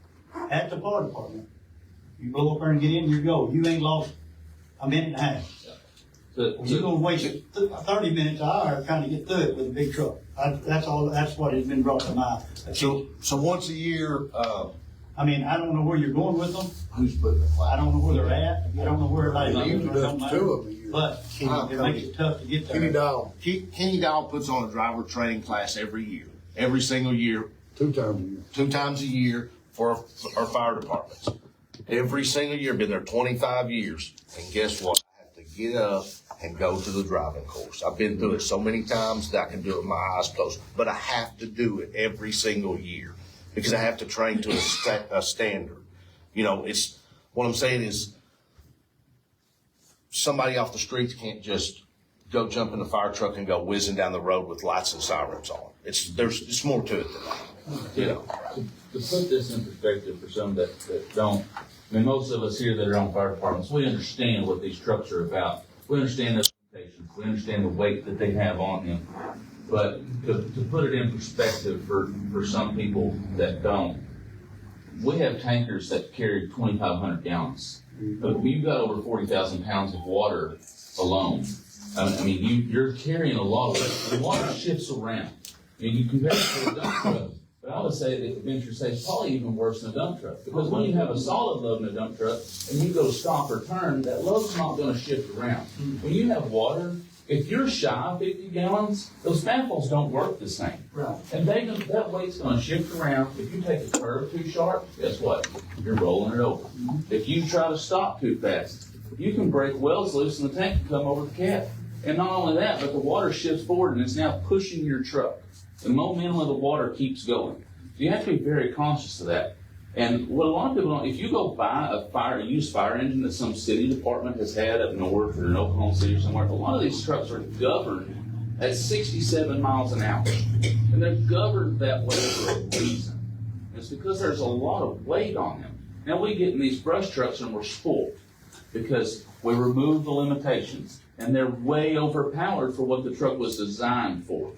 J: at the fire department, you blow up there and get in, you go. You ain't lost a minute and a half. You're gonna waste 30 minutes, an hour trying to get through it with a big truck. That's all, that's what has been brought to my attention.
L: So once a year,
J: I mean, I don't know where you're going with them.
M: Who's putting the
J: I don't know where they're at. I don't know where everybody's
O: Usually
J: living. It don't
O: there's
J: matter.
O: 2 of them a year.
J: But it makes it tough to get
O: Kenny
J: there.
O: Dow,
L: Kenny Dow puts on a driver training class every year, every single year,
O: 2 times a year.
L: 2 times a year for our fire departments. Every single year, been there 25 years. And guess what? I have to get up and go to the driving course. I've been through it so many times that I can do it with my eyes closed. But I have to do it every single year because I have to train to a standard. You know, it's what I'm saying is somebody off the streets can't just go jump in the fire truck and go whizzing down the road with lights and sirens on. It's more to it than that. You know.
H: To put this in perspective for some that don't, I mean, most of us here that are on fire departments, we understand what these trucks are about. We understand their limitations. We understand the weight that they have on them. But to put it in perspective for some people that don't, we have tankers that carry 2,500 gallons. But you've got over 40,000 pounds of water alone. I mean, you're carrying a lot of weight. The water shifts around. I mean, you compare it to a dump truck. But I would say that venture say it's probably even worse than a dump truck. Because when you have a solid load in a dump truck and you go to stop or turn, that load's not going to shift around. When you have water, if you're shy of 50 gallons, those manifolds don't work the same.
J: Right.
H: And that weight's going to shift around. If you take a curve too sharp, guess what? You're rolling it over. If you try to stop too fast, you can break welds loose and the tank can come over the cap. And not only that, but the water shifts forward and it's now pushing your truck. The momentum of the water keeps going. So you have to be very conscious of that. And what a lot of people don't, if you go buy a used fire engine that some city department has had up north or in Oklahoma City or somewhere, a lot of these trucks are governed at 67 miles an hour. And they're governed that way for a reason. And it's because there's a lot of weight on them. Now we get in these brush trucks and we're spoiled because we remove the limitations and they're way overpowered for what the truck was designed for.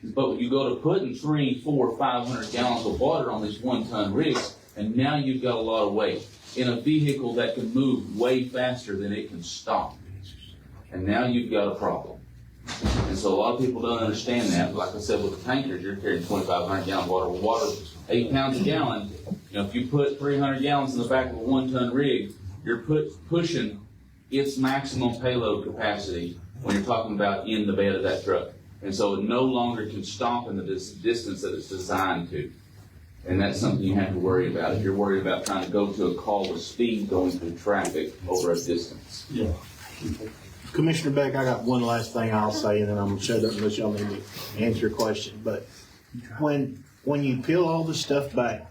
H: But when you go to putting 300, 400, 500 gallons of water on these 1-ton rigs, and now you've got a lot of weight in a vehicle that can move way faster than it can stop. And now you've got a problem. And so a lot of people don't understand that. Like I said, with the tankers, you're carrying 2,500 gallon water. Water, 8 pounds a gallon. You know, if you put 300 gallons in the back of a 1-ton rig, you're pushing its maximum payload capacity when you're talking about in the bed of that truck. And so it no longer can stop in the distance that it's designed to. And that's something you have to worry about if you're worried about trying to go to a call with speed going through traffic over a distance.
G: Yeah. Commissioner Beck, I got one last thing I'll say, and then I'm gonna shut up unless y'all need me to answer your question. But when you peel all this stuff back,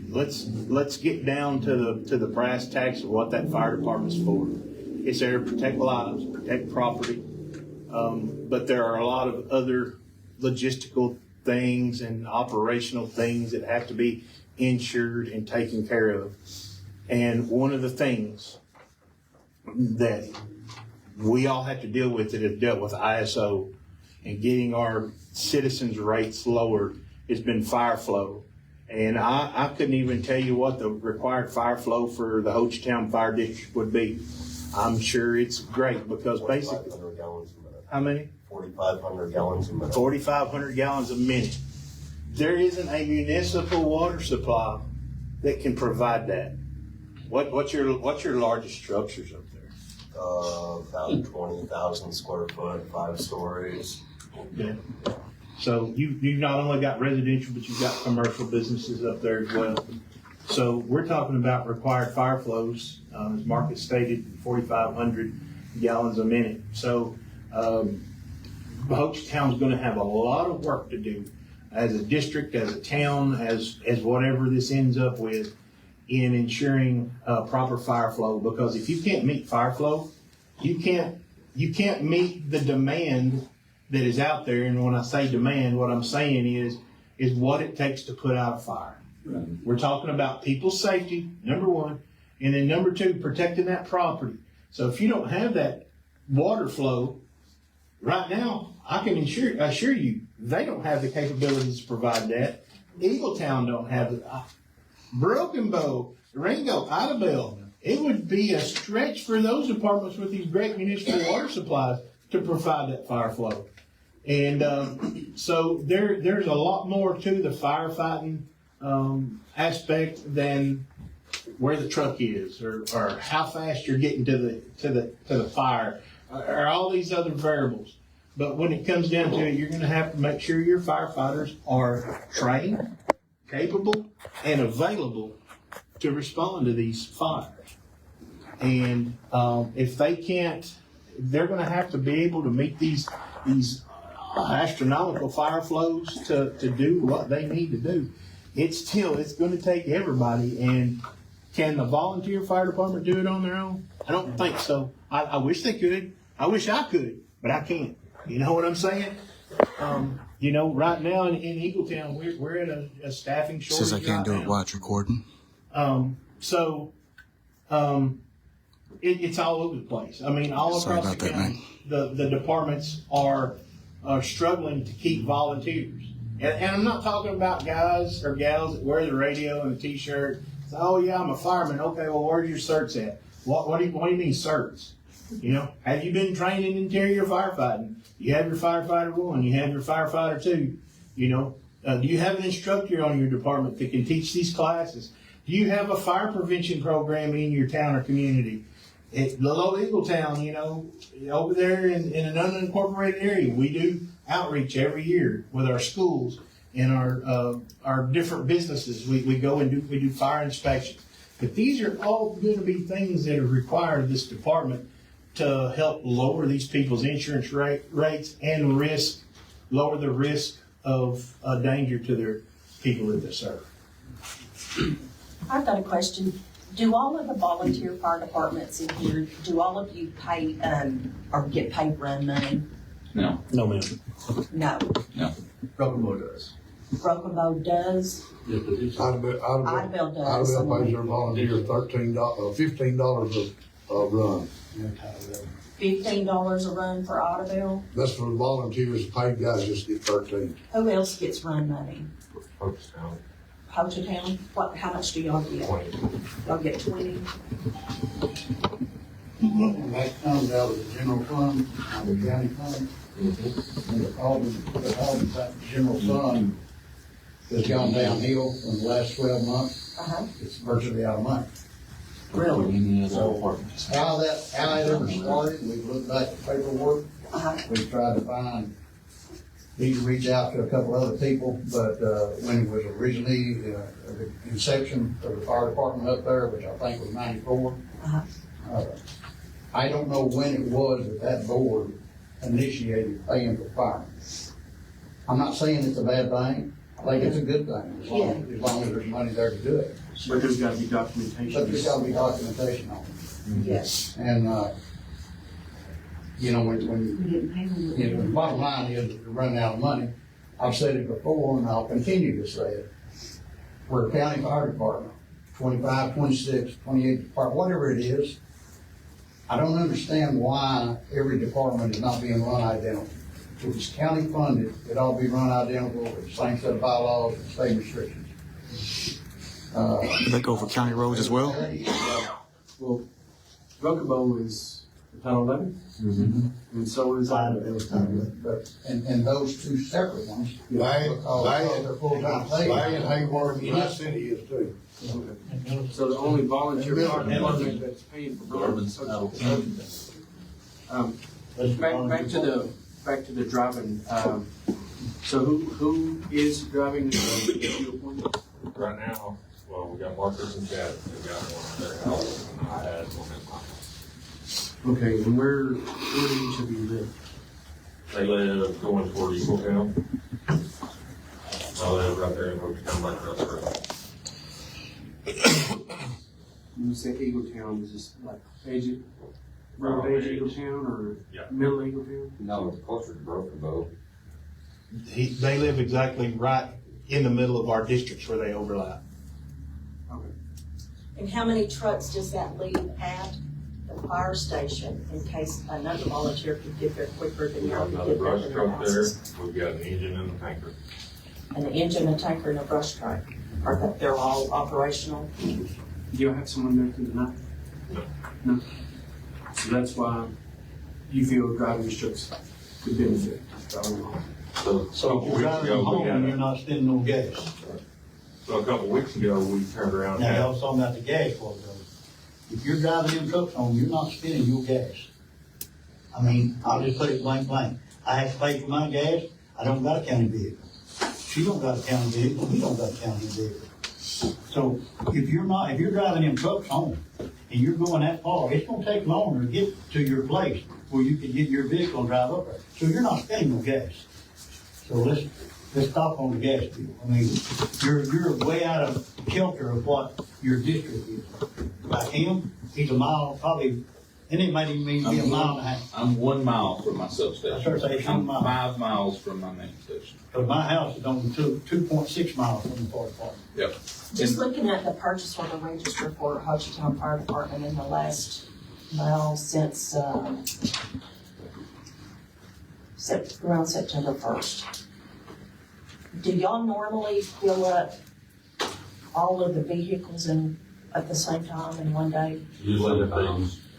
G: let's get down to the brass tacks of what that fire department's for. It's there to protect lives, protect property. But there are a lot of other logistical things and operational things that have to be insured and taken care of. And one of the things that we all have to deal with that have dealt with ISO and getting our citizens' rates lowered has been fire flow. And I couldn't even tell you what the required fire flow for the Hochtown Fire District would be. I'm sure it's great because basically, how many?
E: 4,500 gallons a minute.
G: 4,500 gallons a minute. There isn't a municipal water supply that can provide that. What's your largest structures up there?
E: About 20,000 square foot, 5 stories.
G: Yeah. So you've not only got residential, but you've got commercial businesses up there as well. So we're talking about required fire flows, as Mark has stated, 4,500 gallons a minute. So Hochtown's going to have a lot of work to do as a district, as a town, as whatever this ends up with in ensuring proper fire flow. Because if you can't meet fire flow, you can't meet the demand that is out there. And when I say demand, what I'm saying is what it takes to put out a fire. Right. We're talking about people's safety, number one, and then number two, protecting that property. So if you don't have that water flow, right now, I can assure you, they don't have the capabilities to provide that. Eagletown don't have it. Broken Bow, Ringo, Idabel, it would be a stretch for those departments with these great municipal water supplies to provide that fire flow. And so there's a lot more to the firefighting aspect than where the truck is or how fast you're getting to the fire or all these other variables. But when it comes down to it, you're going to have to make sure your firefighters are trained, capable, and available to respond to these fires. And if they can't, they're going to have to be able to meet these astronomical fire flows to do what they need to do. It's going to take everybody. And can the volunteer fire department do it on their own? I don't think so. I wish they could. I wish I could, but I can't. You know what I'm saying? Right now in Eagletown, we're at a staffing shortage.
K: Says I can't do it while it's recording.
G: It's all over the place. I mean, all across the county, the departments are struggling to keep volunteers. And I'm not talking about guys or gals that wear the radio and a t-shirt. Say, oh yeah, I'm a fireman. Okay, well, where's your certs at? What do you mean certs? Have you been trained in interior firefighting? You have your firefighter 1, you have your firefighter 2. Do you have an instructor on your department that can teach these classes? Do you have a fire prevention program in your town or community? At little Eagletown, over there in an unincorporated area, we do outreach every year with our schools and our different businesses. We go and we do fire inspections. But these are all going to be things that are required of this department to help lower these people's insurance rates and lower the risk of danger to their people that they serve.
D: I've got a question. Do all of the volunteer fire departments in here, do all of you pay, or get paid run money?
H: No.
G: No, ma'am.
D: No.
A: Rockabo does.
D: Rockabo does?
O: Idabel
D: does.
O: Idabel pays their volunteers $15 a run.
D: $15 a run for Idabel?
O: That's for the volunteers, paid guys just get 13.
D: Who else gets run money?
E: Hochtown.
D: Hochtown? How much do y'all get?
E: 20.
D: Y'all get 20?
M: And that comes out of the general fund, out of the county fund. And the Auburn general fund has gone downhill in the last 12 months. It's virtually out of money.
D: Really?
M: So how it ever started, we've looked back at paperwork. We've tried to find, need to reach out to a couple other people, but when it was originally the inception of the fire department up there, which I think was 94, I don't know when it was that board initiated paying for firemen. I'm not saying it's a bad thing. I think it's a good thing, as long as there's money there to do it.
A: But there's got to be documentation.
M: But there's got to be documentation on it.
D: Yes.
M: And, when the bottom line is we're running out of money, I've said it before and I'll continue to say it. We're a county fire department, 25, 26, 28 department, whatever it is. I don't understand why every department is not being run identical. If it's county funded, it ought to be run identical with the same set of bylaws and state restrictions.
K: Do they go for county roads as well?
A: Well, Rockabo is Title 11, and so is
M: But and those two separate ones, because they're full-time paid.
O: Larry and Hayward and my city is too.
A: So the only volunteer fire department that's paying for
H: Garmin's out.
A: Back to the driving. So who is driving the fuel point?
E: Right now, well, we got Marcus and Chad. They got one at their house, and I had one at my house.
A: Okay, and where do each of you live?
E: They live going toward Eagletown. I live right there in Hochtown, like across the road.
A: When you say Eagletown, is this like edge Eagletown or
E: Yeah.
A: middle Eagletown?
B: No, it's closer to Broken Bow.
G: They live exactly right in the middle of our districts where they overlap.
A: Okay.
D: And how many trucks does that leave at the fire station in case another volunteer could get there quicker than
E: We
D: y'all
E: got
D: could
E: another
D: get there
E: brush
D: than
E: truck
D: your
E: there.
D: houses?
E: We've got an engine and a tanker.
D: An engine, a tanker, and a brush truck. They're all operational?
A: You'll have someone there through the night? No. So that's why you feel driving these trucks could benefit driving home.
J: So if you're driving them home, you're not spending no gas.
E: So a couple of weeks ago, we turned around.
J: Now, I was talking about the gas part though. If you're driving them trucks home, you're not spending your gas. I mean, I'll just put it blank. I have to pay for my gas. I don't got a county vehicle. She don't got a county vehicle. We don't got a county vehicle. So if you're driving them trucks home and you're going that far, it's gonna take longer to get to your place where you can get your vehicle and drive up there. So you're not spending no gas. So let's stop on the gas bill. I mean, you're way out of kilter of what your district is. Like him, he's a mile, probably, and it might even be a mile and a half.
H: I'm 1 mile from my substation.
J: Sure, say it's 1
H: I'm
J: mile.
H: 5 miles from my main station.
J: But my house is only 2.6 miles from the fire department.
H: Yep.
D: Just looking at the purchase order register for Hochatown Fire Department in the last, since, around September 1st. Do y'all normally fill up all of the vehicles at the same time in one day?
E: Usually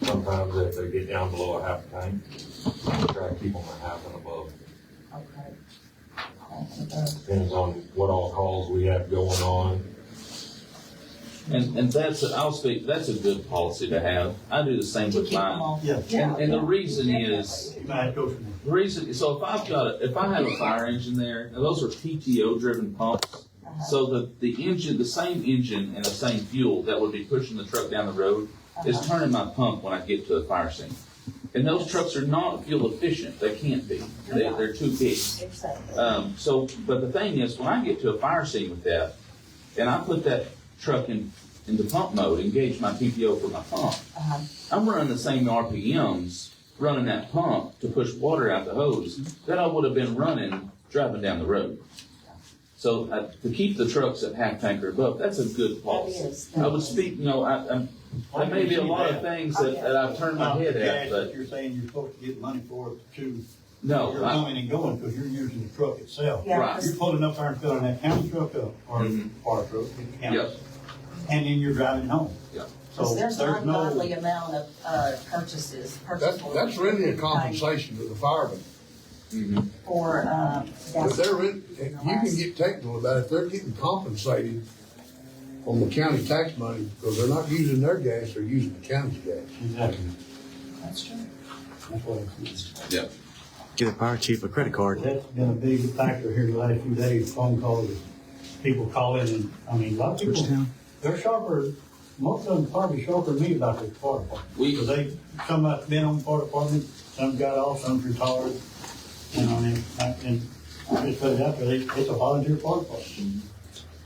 E: sometimes if they get down below a half a tank, we try to keep them at half and above.
D: Okay.
E: Depends on what all calls we have going on.
H: And that's a good policy to have. I do the same with mine.
J: Yeah.
H: And the reason is,
J: You might go from
H: so if I have a fire engine there, and those are PTO driven pumps, so the same engine and the same fuel that would be pushing the truck down the road is turning my pump when I get to the fire scene. And those trucks are not fuel efficient. They can't be. They're too big.
D: Exactly.
H: But the thing is, when I get to a fire scene with that, and I put that truck into pump mode, engage my PTO for my pump, I'm running the same RPMs running that pump to push water out the hose that I would have been running driving down the road. So to keep the trucks at half tank or above, that's a good policy. I would speak, there may be a lot of things that I've turned my head at, but.
J: You're saying you're supposed to get money for it too.
H: No.
J: You're coming and going because you're using the truck itself.
D: Yeah,
H: Right.
J: You're pulling up there and filling that county truck up, or fire truck, in the county.
H: Yep.
J: And then you're driving home.
H: Yep.
J: So
D: There's an
J: no,
D: ungodly amount of purchase
O: That's
D: orders
O: really a compensation to the firemen.
D: for,
O: But
D: gas.
O: you can get technical about it, they're getting compensated on the county tax money, because they're not using their gas, they're using the county's gas.
J: exactly.
D: That's true.
J: That's what it is.
H: Yep.
K: Give the fire chief a credit card.
J: That's been a big factor here the last few days, phone calls, people calling, and, I mean, a lot of people, they're sharper, most of them probably sharper than me about the fire department. Because some have been on the fire department, some got off, some retired, and I just put it out there, it's a volunteer fire department.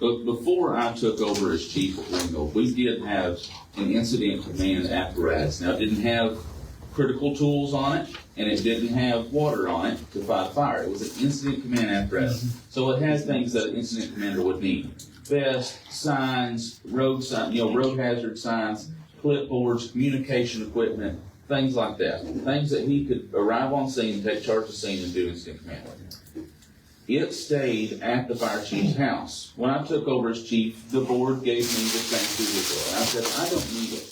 H: But before I took over as chief at Ringgold, we did have an incident command apparatus. Now, it didn't have critical tools on it, and it didn't have water on it to fight fire. It was an incident command apparatus. So it has things that an incident commander would need. Vest, signs, road hazard signs, clipboards, communication equipment, things like that. Things that he could arrive on scene, take charge of scene, and do incident command with. It stayed at the fire chief's house. When I took over as chief, the board gave me the same tool. And I said, I don't need it.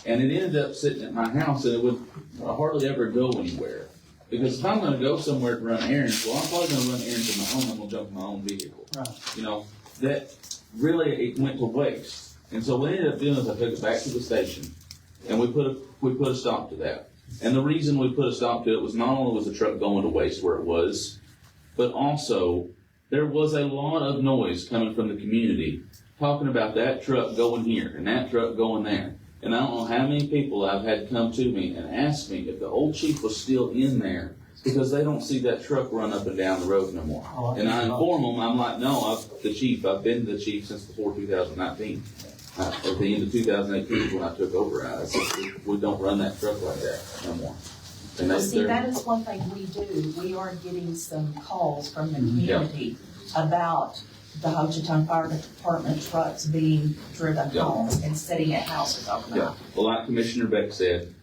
H: And it ended up sitting at my house, and it would hardly ever go anywhere. Because if I'm going to go somewhere to run errands, well, I'm probably going to run errands on my own. I'm going to jump in my own vehicle.
J: Right.
H: That really, it went to waste. And so what I ended up doing is I took it back to the station, and we put a stop to that. And the reason we put a stop to it was not only was the truck going to waste where it was, but also there was a lot of noise coming from the community talking about that truck going here and that truck going there. And I don't know how many people I've had come to me and ask me if the old chief was still in there because they don't see that truck run up and down the road no more. And I inform them, I'm like, no, I've been the chief since before 2019. At the end of 2018 when I took over, I said, we don't run that truck like that no more. And
D: Well, see, that is one thing we do. We are getting some calls from the community about the Hochatown Fire Department trucks being driven home and sitting at houses overnight.
H: Yeah. Well, like Commissioner Beck said,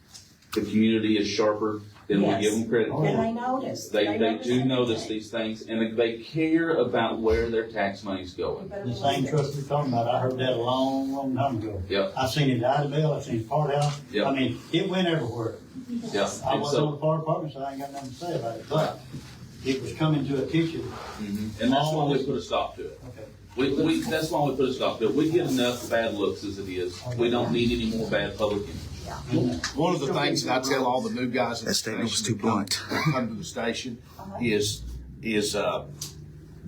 H: the community is sharper than we give them credit for.
D: And they notice.
H: They do notice
D: everything.
H: these things, and they care about where their tax money's going.
J: The same trust we're talking about, I heard that a long, long time ago.
H: Yep.
J: I seen it at Idabel, I seen it at Part House.
H: Yep.
J: I mean, it went everywhere.
H: Yeah,
J: I
H: and
J: wasn't on
H: so,
J: the fire department, so I ain't got nothing to say about it, but it was coming to attention.
H: and that's why we put a stop to it. That's why we put a stop to it. We get enough bad looks as it is. We don't need any more bad public image.
L: One of the things that I tell all the new guys at
K: That
L: the
K: statement was
L: station
K: too blunt.
L: that come to the station is the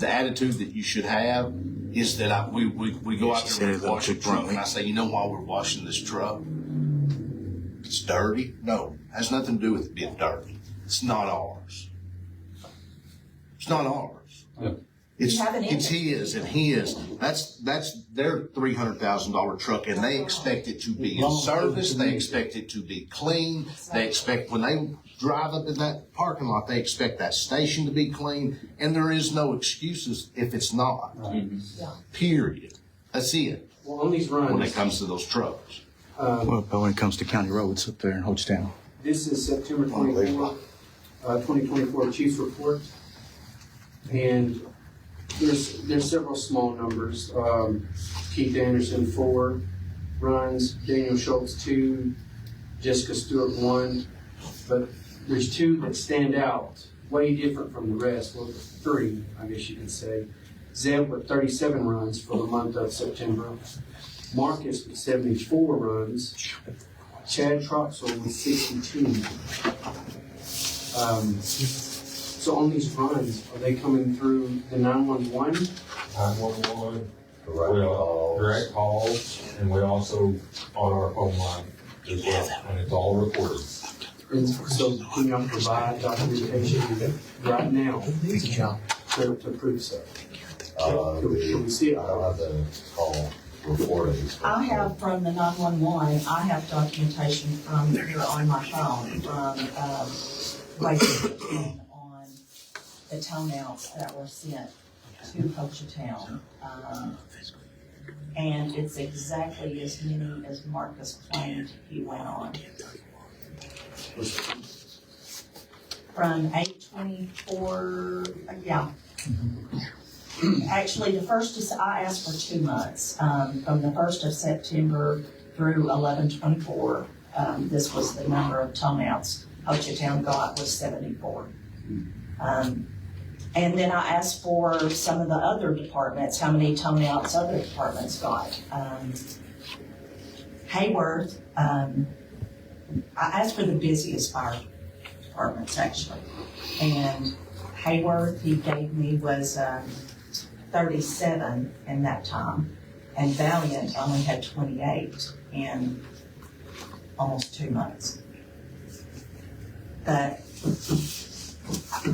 L: attitude that you should have is that we go out
K: She
L: there
K: said
L: and
K: it
L: wash a
K: too
L: truck,
K: bluntly.
L: and I say, you know why we're washing this truck? It's dirty? No, has nothing to do with it being dirty. It's not ours. It's not ours. It's,
D: You have an
L: it's
D: image.
L: his and his. That's their $300,000 truck, and they expect it to be in service. They expect it to be clean. They expect when they drive up in that parking lot, they expect that station to be clean, and there is no excuses if it's not. Period. That's it.
A: Well, on these
L: When it
A: runs,
L: comes to those trucks.
K: Well, but when it comes to county roads up there in Hochtown,
A: this is September 24, 2024 Chief's Report. And there's several small numbers. Keith Anderson, 4 runs, Daniel Schultz, 2, Jessica Stewart, 1. But there's 2 that stand out, way different from the rest. Well, 3, I guess you could say. Zeb with 37 runs for the month of September. Marcus with 74 runs. Chad Troxel with 62. So on these runs, are they coming through the 911?
E: 911, direct calls, and we also on our phone line as well, and it's all recorded.
A: And so can y'all provide documentation right now to prove so? Can we see it?
E: I don't have the call recorded.
D: I have from the 911, I have documentation from here on my phone, basically on the townouts that were sent to Hochtown. And it's exactly as many as Marcus claimed he went on. From 8/24, yeah. Actually, I asked for 2 months, from the 1st of September through 11/24. This was the number of townouts Hochtown got was 74. And then I asked for some of the other departments, how many townouts other departments got. Hayworth, I asked for the busiest fire departments actually. And Hayworth, he gave me was 37 in that time. And Valiant only had 28 in almost 2 months. But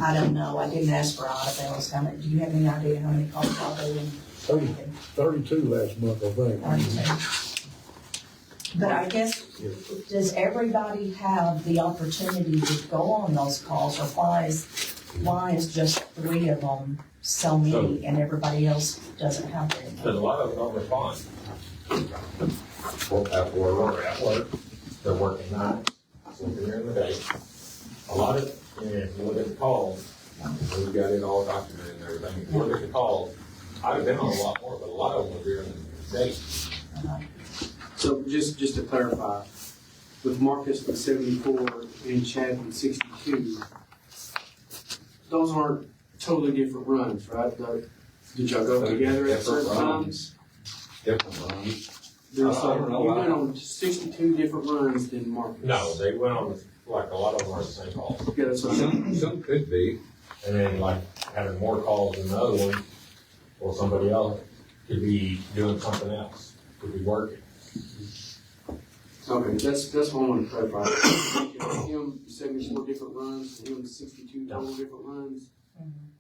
D: I don't know, I didn't ask for Idabel's. How many, do you have any idea how many calls I'll do in?
O: 32 last month, I think.
D: 32. But I guess, does everybody have the opportunity to go on those calls, or why is just 3 of them so many and everybody else doesn't have them?
E: Because a lot of them don't respond. At work, they're working nights, sleeping during the day. A lot of, if you look at the calls, we've got it all documented and everything. If you look at the calls, I've been on a lot more, but a lot of them were during the day.
A: So just to clarify, with Marcus with 74 and Chad with 62, those aren't totally different runs, right? Did y'all go together at certain times?
E: Different runs.
A: There's
E: I don't know.
A: You went on 62 different runs than Marcus.
E: No, they went on, like, a lot of them are the same calls.
A: Yeah, that's what I'm saying.
E: Some could be, and then like having more calls than the other one, or somebody else could be doing something else, could be working.
A: Okay, that's what I want to clarify. Him 74 different runs, him 62 total different runs.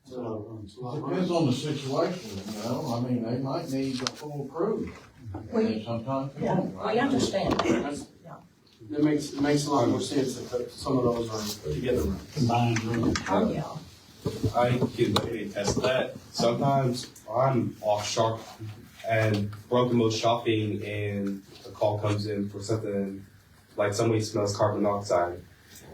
A: So, it's a lot of
C: Depends
A: runs.
C: on the situation, you know, I mean, they might need a full crew. And sometimes they
D: Yeah,
C: don't.
D: we understand.
A: That's- It makes a lot more sense to put some of those runs together.
J: Combined runs.
D: Oh, yeah.
N: I can maybe attest to that. Sometimes I'm off sharp and broken most shopping and a call comes in for something like somebody smells carbon monoxide,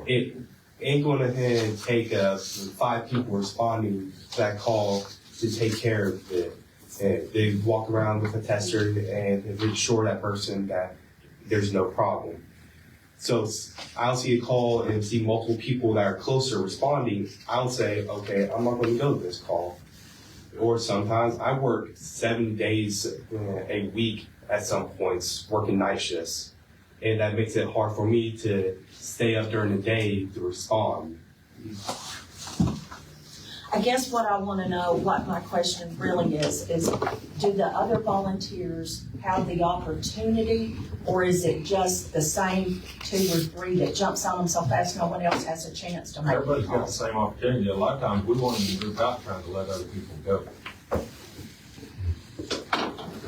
N: it ain't going to then take 5 people responding to that call to take care of it. And they walk around with a tester and ensure that person that there's no problem. So I'll see a call and see multiple people that are closer responding. I'll say, okay, I'm not going to go to this call. Or sometimes I work 7 days a week at some points, working night shifts. And that makes it hard for me to stay up during the day to respond.
D: I guess what I want to know, what my question really is do the other volunteers have the opportunity, or is it just the same 2 or 3 that jumps on them so fast no one else has a chance to make
E: Everybody's got the
D: calls?
E: same opportunity. A lot of times, we want them to group out trying to let other people go.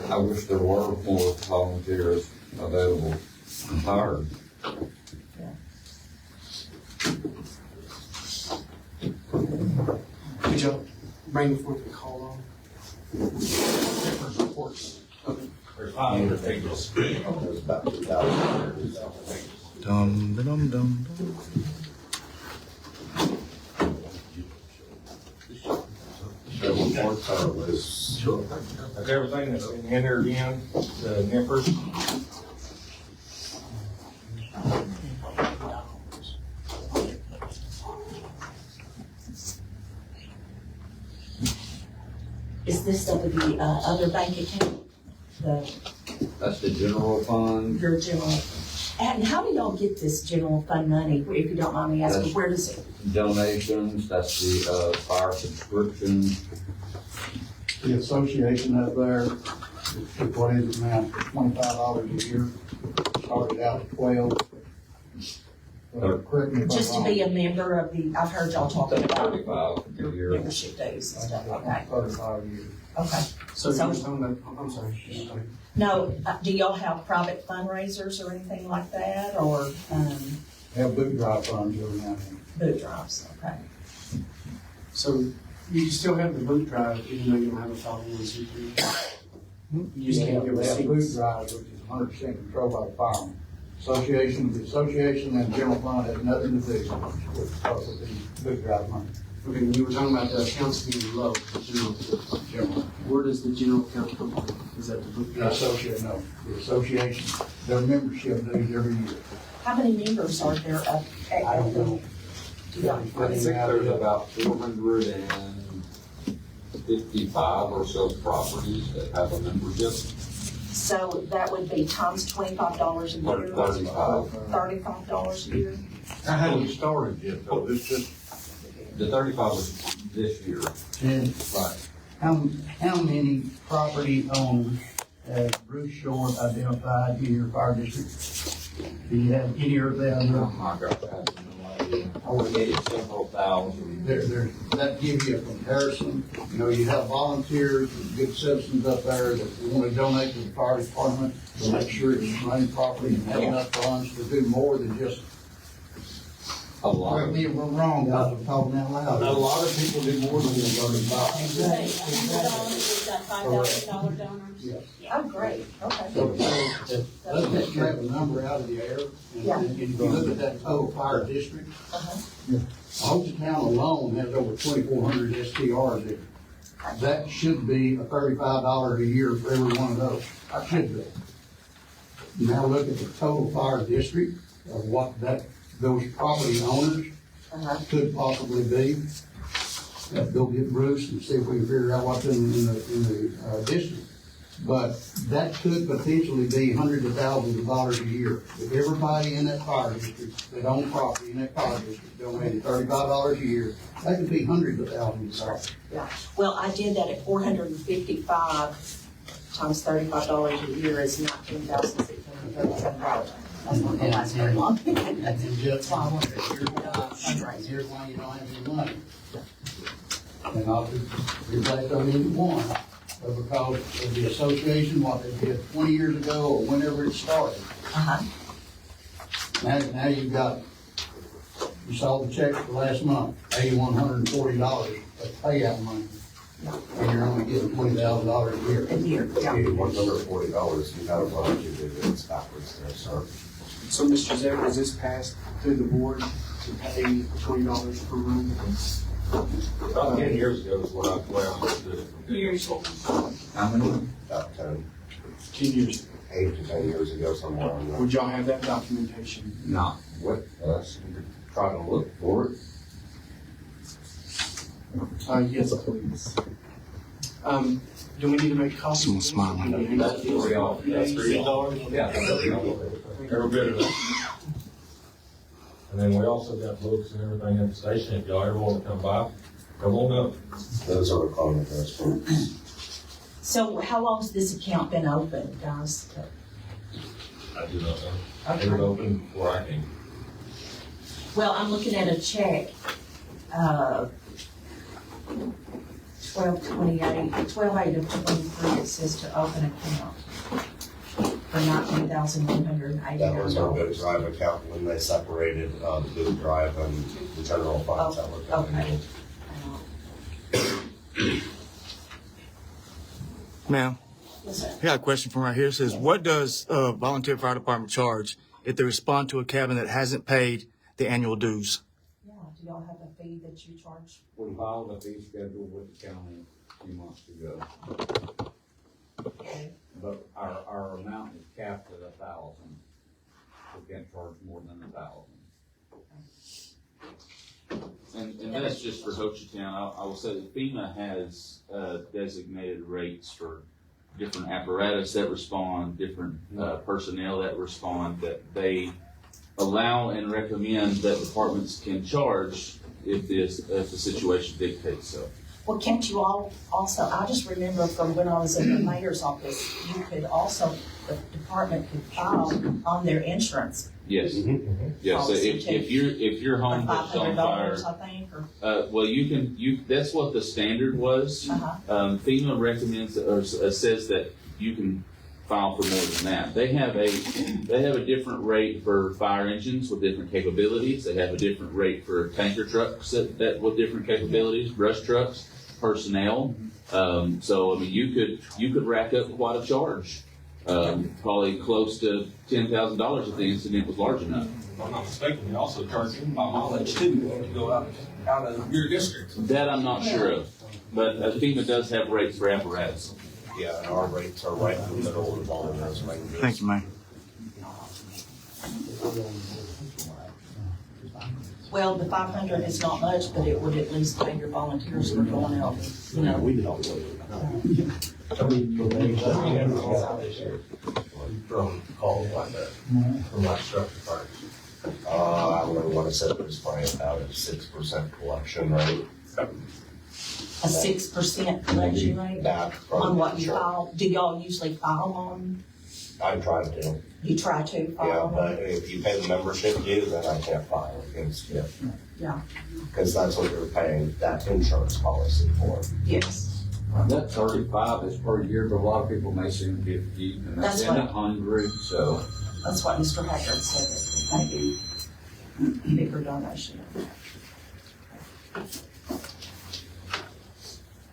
B: I wish there were more volunteers available and hired.
A: Could y'all bring forth the call on?
C: Different reports.
E: There's 500 pages.
C: There's about 2,000 pages.
K: Dum, dum, dum, dum.
E: The reports are was, that's everything that's been entered in, the nippers.
D: Is this over the other bank account?
B: That's the general fund.
D: Your general, and how do y'all get this general fund money, if you don't mind me asking, where does it?
B: Donations, that's the fire subscription.
M: The association up there, what is it now, $25 a year, started out at 12. Correct me if I'm
D: Just to
M: wrong.
D: be a member of the, I've heard y'all talking about
B: 35
D: your
B: a year.
D: membership dues and stuff, okay,
M: 35 a year.
D: okay.
A: So
D: So-
A: you're talking about, I'm sorry.
D: No, do y'all have private fundraisers or anything like that, or,
M: Have boot drive funds every now and then.
D: boot drives, okay?
A: So you still have the boot drive even though you don't have a 501c3? You just can't give
M: They have boot
A: receipts?
M: drives, which is 100% controlled by the fireman. The association and general fund has nothing to do with the boot drive money.
A: Okay, you were talking about the accounts being low, the general.
M: General.
A: Where does the general account come from? Is that the boot
M: The
A: drive?
M: association, their membership dues every year.
D: How many members are there up at?
M: I don't know.
D: Do y'all-
B: I think there's about 455 or so properties that have a membership.
D: So that would be times $25 a year?
B: 35.
D: $35 a year?
C: How hadn't started yet, though, it's just,
B: The 35 was this year.
M: And
B: Right.
M: how many property owners has Bruce Short identified in your fire district? Do you have any of that?
B: Oh my God, I have no idea. I would get it several thousand.
M: That gives you a comparison. You know, you have volunteers, and good citizens up there that want to donate to the fire department to make sure it's running properly and have enough funds to do more than just.
B: A lot
M: Correct
B: of,
M: me if we're wrong, guys, I'm talking out loud.
O: A lot of people do more than $135.
F: Say, we've got $5,000 donors.
M: Yes.
D: Oh, great, okay.
M: So, let's just grab a number out of the air, and if you look at that total fire district,
D: Uh-huh.
M: Hochtown alone has over 2,400 STRs there. That should be a $35 a year for every one of those. I should be. Now look at the total fire district of what those property owners
D: Uh-huh.
M: could possibly be. Let's go get Bruce and see if we can figure out what's in the district. But that could potentially be hundreds of thousands of dollars a year. If everybody in that fire district that own property in that fire district donated $35 a year, that could be hundreds of thousands of dollars.
D: Yeah, well, I did that at 455 times $35 a year is $19,637. That's not gonna last very long.
M: And just,
D: That's why I wanted to
M: here's why you don't have any money. And everybody don't need one, but because of the association, what they did 20 years ago or whenever it started.
D: Uh-huh.
M: Now you've got, you saw the check for last month, $8,140 of payout money. And you're only getting $20,000 a year.
D: A year, yeah.
O: $140, you got a budget, it's backwards there, sir.
A: So, Mr. Zephyr, is this passed through the board to pay $20 per room?
E: About 10 years ago is what I understood it.
F: Years.
B: How many?
P: About 10,
A: 10 years.
P: 8 to 10 years ago, somewhere on that.
A: Would y'all have that documentation?
B: Not with us. We could try to look for it.
A: Yes, please. Do we need to make copies?
K: Someone's smiling.
B: That's for y'all.
E: That's $3. Yeah. Every bit of it. And then we also got books and everything at the station. If y'all ever want to come by, come on up.
P: Those are the common restaurants.
D: So how long's this account been open, guys?
E: I do not know. It was open before I came.
D: Well, I'm looking at a check, 12/8 of 23, it says to open account for $19,189.
P: That was our boot drive account when they separated the boot drive and the general funds that were coming
D: Okay.
P: in.
K: Ma'am,
D: Yes, sir.
K: I got a question from right here. It says, what does volunteer fire department charge if they respond to a cabin that hasn't paid the annual dues?
D: Yeah, do y'all have a fee that you charge?
B: We filed a fee schedule with the county a few months ago.
D: Okay.
B: But our amount is capped at 1,000. We can't charge more than 1,000.
H: And that's just for Ho Chi Town. I will say that FEMA has designated rates for different apparatus that respond, different personnel that respond, that they allow and recommend that departments can charge if the situation dictates so.
D: Well, can't you all also, I just remember from when I was in the mayor's office, you could also, the department could file on their insurance.
H: Yes. Yes. So if your
D: For
H: home catches on fire,
D: $500, I think, or,
H: well, that's what the standard was. FEMA recommends or says that you can file for more than that. They have a different rate for fire engines with different capabilities. They have a different rate for tanker trucks that with different capabilities, brush trucks, personnel. So I mean, you could rack up quite a charge. Probably close to $10,000 if the incident was large enough.
E: If I'm not mistaken, we also charge them by mileage too, when you go out of your district.
H: That I'm not sure of, but FEMA does have rates for apparatus.
P: Yeah, and our rates are right in the middle of all of those ranges.
K: Thank you, ma'am.
D: well, the 500 is not much, but it would at least pay your volunteers for going out, you know.
P: We did all the way.
E: From calls like that, from like structure fires.
P: I don't know what I said, it was probably about a 6% collection rate.
D: A 6% collection rate
P: Back from
D: on what you
P: insurance.
D: file? Do y'all usually file on?
P: I try to.
D: You try to
P: Yeah,
D: file on?
P: but if you pay the membership due, then I can't file against you.
D: Yeah.
P: Because that's what you're paying that insurance policy for.
D: Yes.
B: That 35 is per year, but a lot of people may seem 50, and that's
D: That's
B: in
D: right.
B: 100, so.
D: That's what Mr. Haggard said, that it may be bigger donation.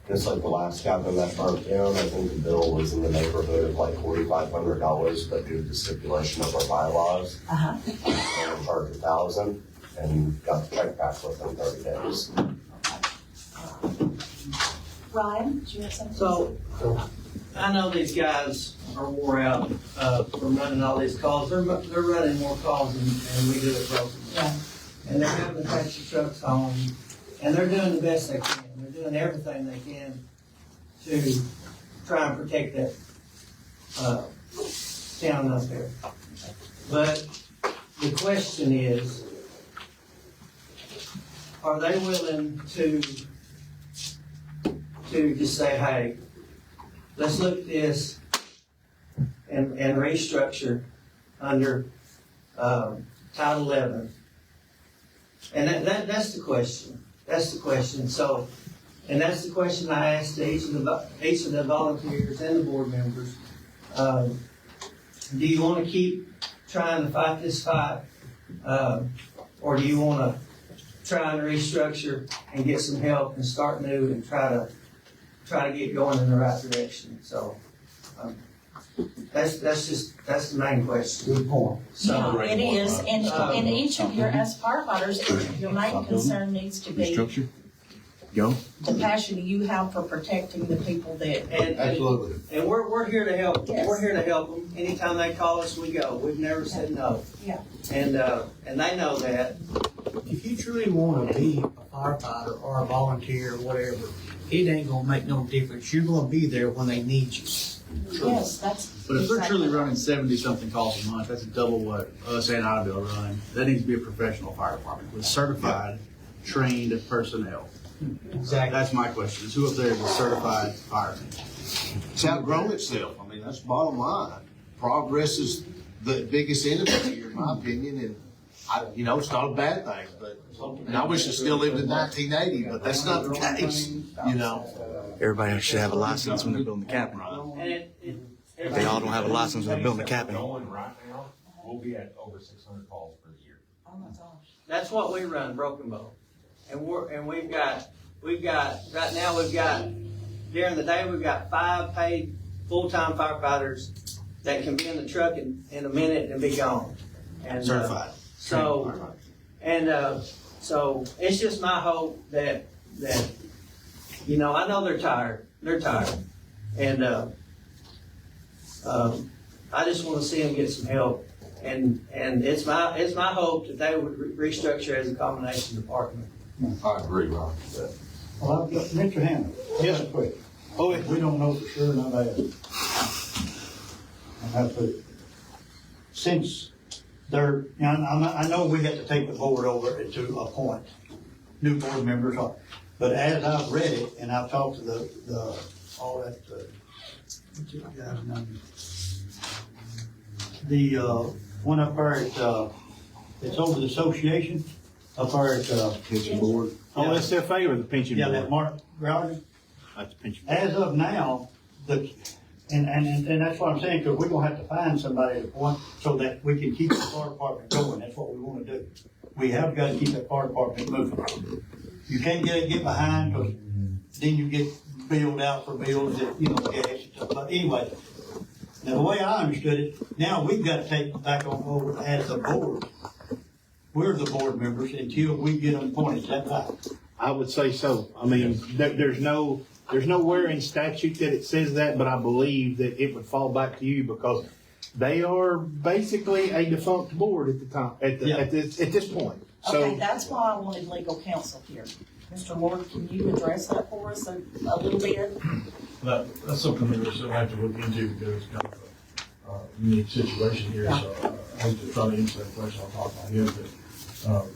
P: Just like the last cabin that burnt down, I think the bill was in the neighborhood of like $4,500, but due to the stipulation of our bylaws,
D: Uh-huh.
P: they charged $1,000 and got the check back within 30 days.
D: Ryan, do you have something?
Q: So, I know these guys are wore out, from running all these calls. They're running more calls than we do at Broken.
D: Yeah.
Q: And they're having to take the trucks home, and they're doing the best they can. They're doing everything they can to try and protect that, town up there. But the question is, are they willing to just say, hey, let's look at this and restructure under Title 11? And that's the question. That's the question. So, and that's the question I asked each of the volunteers and the board members. Do you want to keep trying to fight this fight, or do you want to try and restructure and get some help and start new and try to get going in the right direction? So, That's the main question.
M: Good point.
Q: So,
D: It is, and each of your, as firefighters, your main concern needs to be
K: Restructure? Go.
D: the passion you have for protecting the people that.
O: Absolutely.
Q: and we're here to help.
D: Yes.
Q: We're here to help them. Anytime they call us, we go. We've never said no.
D: Yeah.
Q: And they know that.
R: If you truly wanna be a firefighter or a volunteer or whatever, it ain't gonna make no difference. You're gonna be there when they need you.
D: Yes, that's.
K: But if we're
D: exactly
K: truly
D: right.
K: running 70-something calls a month, that's double what us and Idabel run. That needs to be a professional fire department with certified, trained personnel.
R: Exactly.
K: That's my question, is who up there is a certified fireman?
L: It's outgrown itself. I mean, that's the bottom line. Progress is the biggest enemy here, in my opinion, and it's not a bad thing, but and I wish I still lived in 1980, but that's not the case,
K: Everybody should have a license when they're building the cabin.
Q: And
K: They all don't have a license when they're building the cabin.
E: Going right now, we'll be at over 600 calls per year.
D: Oh my gosh.
Q: that's what we run, Broken Bow. And we've got right now during the day we've got 5 paid full-time firefighters that can be in the truck in a minute and be gone. And
K: Certified.
Q: so it's just my hope that I know they're tired. They're tired. And I just want to see them get some help. And it's my hope that they would restructure as a combination department.
E: I agree, Ron.
M: Well, I've got, Mr. Hammond, yes, a question.
K: Oh,
M: We don't know for sure, and I've asked. I've put, since they're, I know we have to take the board over to appoint new board members, but as I've read it, and I've talked to what's the guy's name? The, one up there at, it's over the association, up there at,
K: Pension board. Oh, SFA or the pension
M: yeah,
K: board?
M: that Mark Grouder.
K: That's the pension board.
M: As of now, and that's what I'm saying, because we're gonna have to find somebody to appoint so that we can keep the fire department going. That's what we wanna do. We have got to keep that fire department moving. You can't get behind, because then you get billed out for bills that, gas and stuff. But anyway, now the way I understood it, now we've got to take back on over as the board. We're the board members until we get them appointed. Is that right?
G: I would say so. I mean, there's nowhere in statute that it says that, but I believe that it would fall back to you because they are basically a defunct board at the time, at this point. So,
D: Okay, that's why I wanted legal counsel here. Mr. Ward, can you address that for us a little bit?
S: That's something that we're still have to look into because it's kind of a unique situation here. So I hate to try to answer that question on top of my head, but that's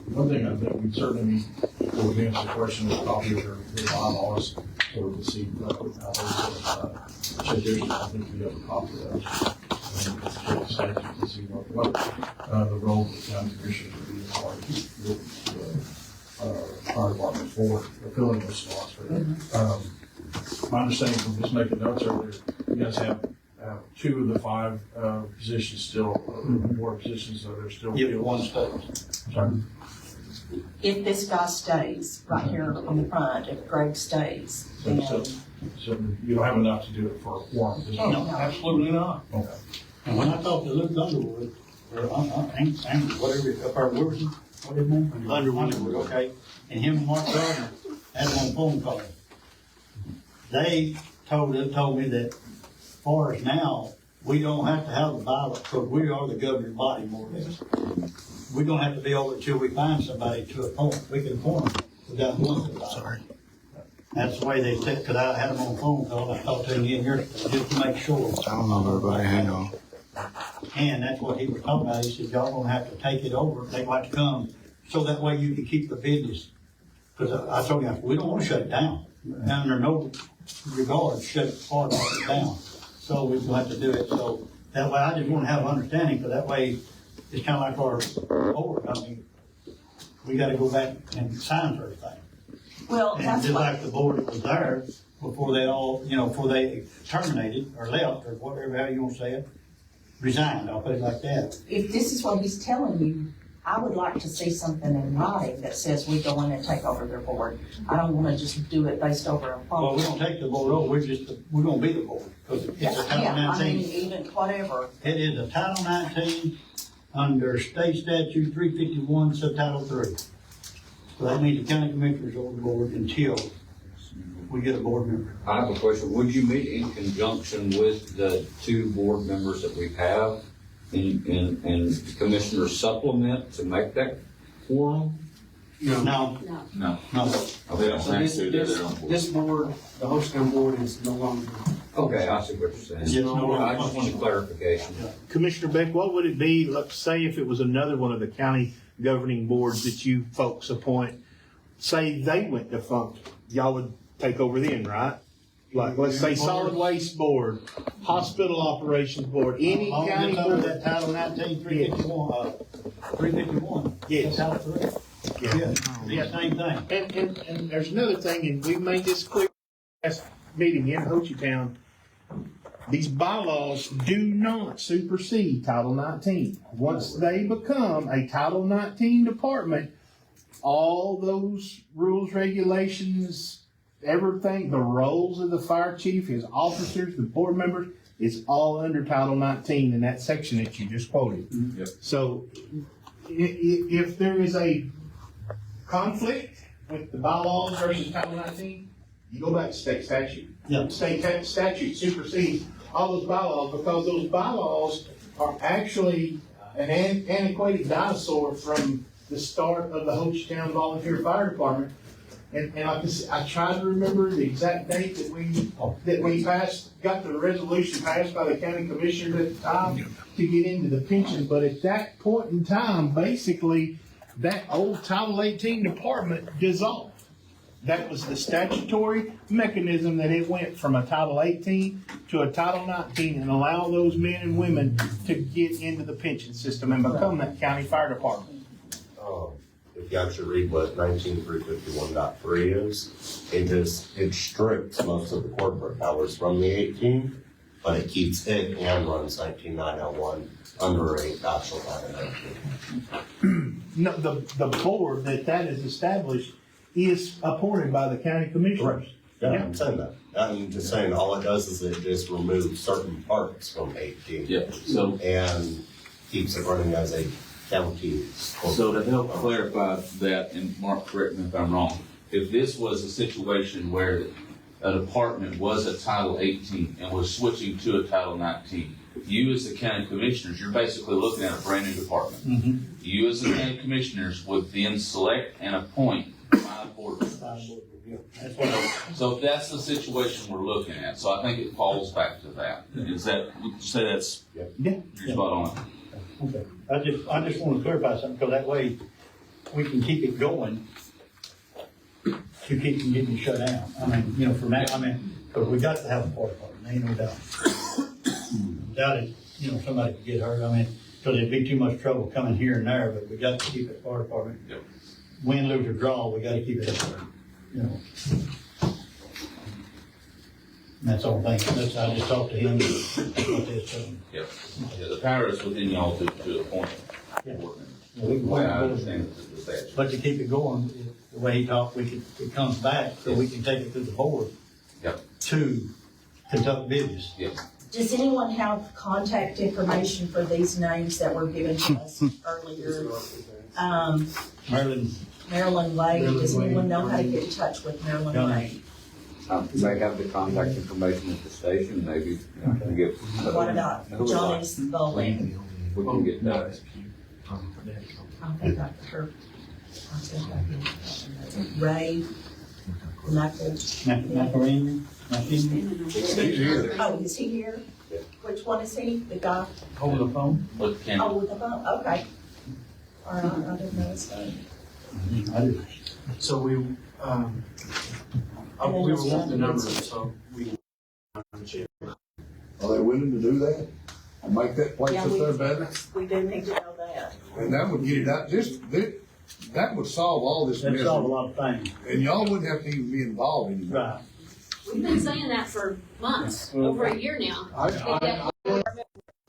S: one thing I think we certainly need to answer the question of copy of their bylaws so we can see how those check issues. I think we have a copy of those. And check the statute to see what the role of the county commissioners would be as far as the fire department for fulfilling those spots for them. My understanding from just making notes earlier, you guys have 2 of the 5 positions still, more positions that are still.
M: Yeah, one stays.
S: Sorry.
D: If this guy stays right here on the front, if Greg stays, then.
S: So you don't have enough to do it for a quorum? is it?
D: No,
S: Absolutely not. Okay.
M: And when I talked to Luke Underwood, or whatever, up our Wilson, what his name? Underwood, okay, and him and Mark Gardner had him on phone call. They told me that for us now, we don't have to have a ballot, because we are the governing body more or less. We don't have to be over until we find somebody to appoint. We can appoint them without going to the ballot. Sorry. That's the way they said, because I had them on phone call, I talked to him in here just to make sure.
K: I don't know, everybody, hang on.
M: And that's what he was talking about. He said, y'all gonna have to take it over. They want to come, so that way you can keep the business. Because I told him, we don't want to shut it down. Under no regard, shut it far down. So we're gonna have to do it. So that way, I just want to have understanding, because that way, it's kind of like our board. I mean, we gotta go back and sign for everything.
D: Well,
M: And
D: that's
M: just
D: what,
M: like the board that was there before they all, before they terminated or left or whatever, how you want to say it, resigned, I'll put it like that.
D: if this is what he's telling you, I would like to see something in writing that says we go in and take over their board. I don't wanna just do it based over a phone.
M: Well, we don't take the board over, we're gonna be the board, because it's a Title
D: Yeah, I mean,
M: 19.
D: even whatever.
M: It is a Title 19 under state statute 351, subtitle 3. So that means the county commissioners over the board until we get a board member.
B: I have a question. Would you meet in conjunction with the 2 board members that we have and commissioner supplement to make that quorum?
M: No.
F: No.
H: No.
M: No.
H: They don't
A: So
H: have
A: this,
H: to, they're their own board.
A: this board, the Hochtown board is no longer.
B: Okay, I see what you're saying.
M: It's no longer
B: I just want clarification.
G: Commissioner Beck, what would it be, let's say if it was another one of the county governing boards that you folks appoint, say they went defunct, y'all would take over then, right? Like, let's say solid waste board, hospital operations board, any
M: As long as
G: county
M: it's under
G: board.
M: that Title 19, 351, 351.
G: Yes.
M: Title 3.
G: Yeah.
M: Yeah, same thing.
G: And there's another thing, and we made this clear last meeting in Ho Chi Town. These bylaws do not supersede Title 19. Once they become a Title 19 department, all those rules, regulations, everything, the roles of the fire chief, his officers, the board members, is all under Title 19 in that section that you just quoted.
H: Yep.
G: So if there is a conflict with the bylaws versus Title 19, you go back to state statute.
M: Yeah.
G: State statute supersedes all those bylaws because those bylaws are actually an antiquated dinosaur from the start of the Ho Chi Town Volunteer Fire Department. And I tried to remember the exact date that we got the resolution passed by the county commissioner at the time to get into the pension. But at that point in time, basically, that old Title 18 department dissolved. That was the statutory mechanism that it went from a Title 18 to a Title 19 and allow those men and women to get into the pension system and become that county fire department.
P: If you actually read what 19351.3 is, it strips most of the corporate powers from the 18, but it keeps it and runs 19901 under a actual Title 19.
G: No, the board that is established is appointed by the county commissioners.
P: Yeah, I'm saying that. I'm just saying, all it does is it just removes certain parts from 18.
H: Yeah, so.
P: And keeps it running as a county.
H: So to help clarify that, and Mark, correct me if I'm wrong, if this was a situation where a department was a Title 18 and was switching to a Title 19, you as the county commissioners, you're basically looking at a brand new department.
M: Mm-hmm.
H: You as the county commissioners would then select and appoint 5 board members. So if that's the situation we're looking at, so I think it falls back to that. Is that, would you say that's,
G: Yeah.
H: you're spot on?
M: Okay. I just want to clarify something, because that way we can keep it going to keep from getting shut down. I mean, from that, because we got to have a fire department, ain't no doubt. Without it, somebody could get hurt, because it'd be too much trouble coming here and there, but we got to keep it fire department.
H: Yep.
M: Win, lose, or draw, we got to keep it up there, That's all I'm thinking. I just talked to him.
H: Yep. Yeah, the power is within y'all to appoint board members. The way I understand the statute.
M: But to keep it going, the way he talked, it comes back, so we can take it to the board.
H: Yep.
M: To conduct business.
H: Yep.
D: Does anyone have contact information for these names that were given to us earlier? Marilyn Wade, does anyone know how to get in touch with Marilyn Wade?
B: They have the contact information at the station, maybe we can get.
D: What about Johnny's Bowling?
B: We can get that.
D: I think I heard. Ray,
M: Macarena?
D: Oh, is he here? Which one is he? The guy?
M: Over the phone?
H: With Ken.
D: Oh, with the phone, okay. All right, I didn't know his name.
A: So we were wanting the numbers, so we.
O: Are they willing to do that? And make that place
D: Yeah,
O: up there better?
D: we do need to know that.
O: And that would get it out, that would solve all this
M: That'd solve a
O: misery.
M: lot of things.
O: And y'all wouldn't have to even be involved anymore.
M: Right.
F: We've been saying that for months, over a year now. And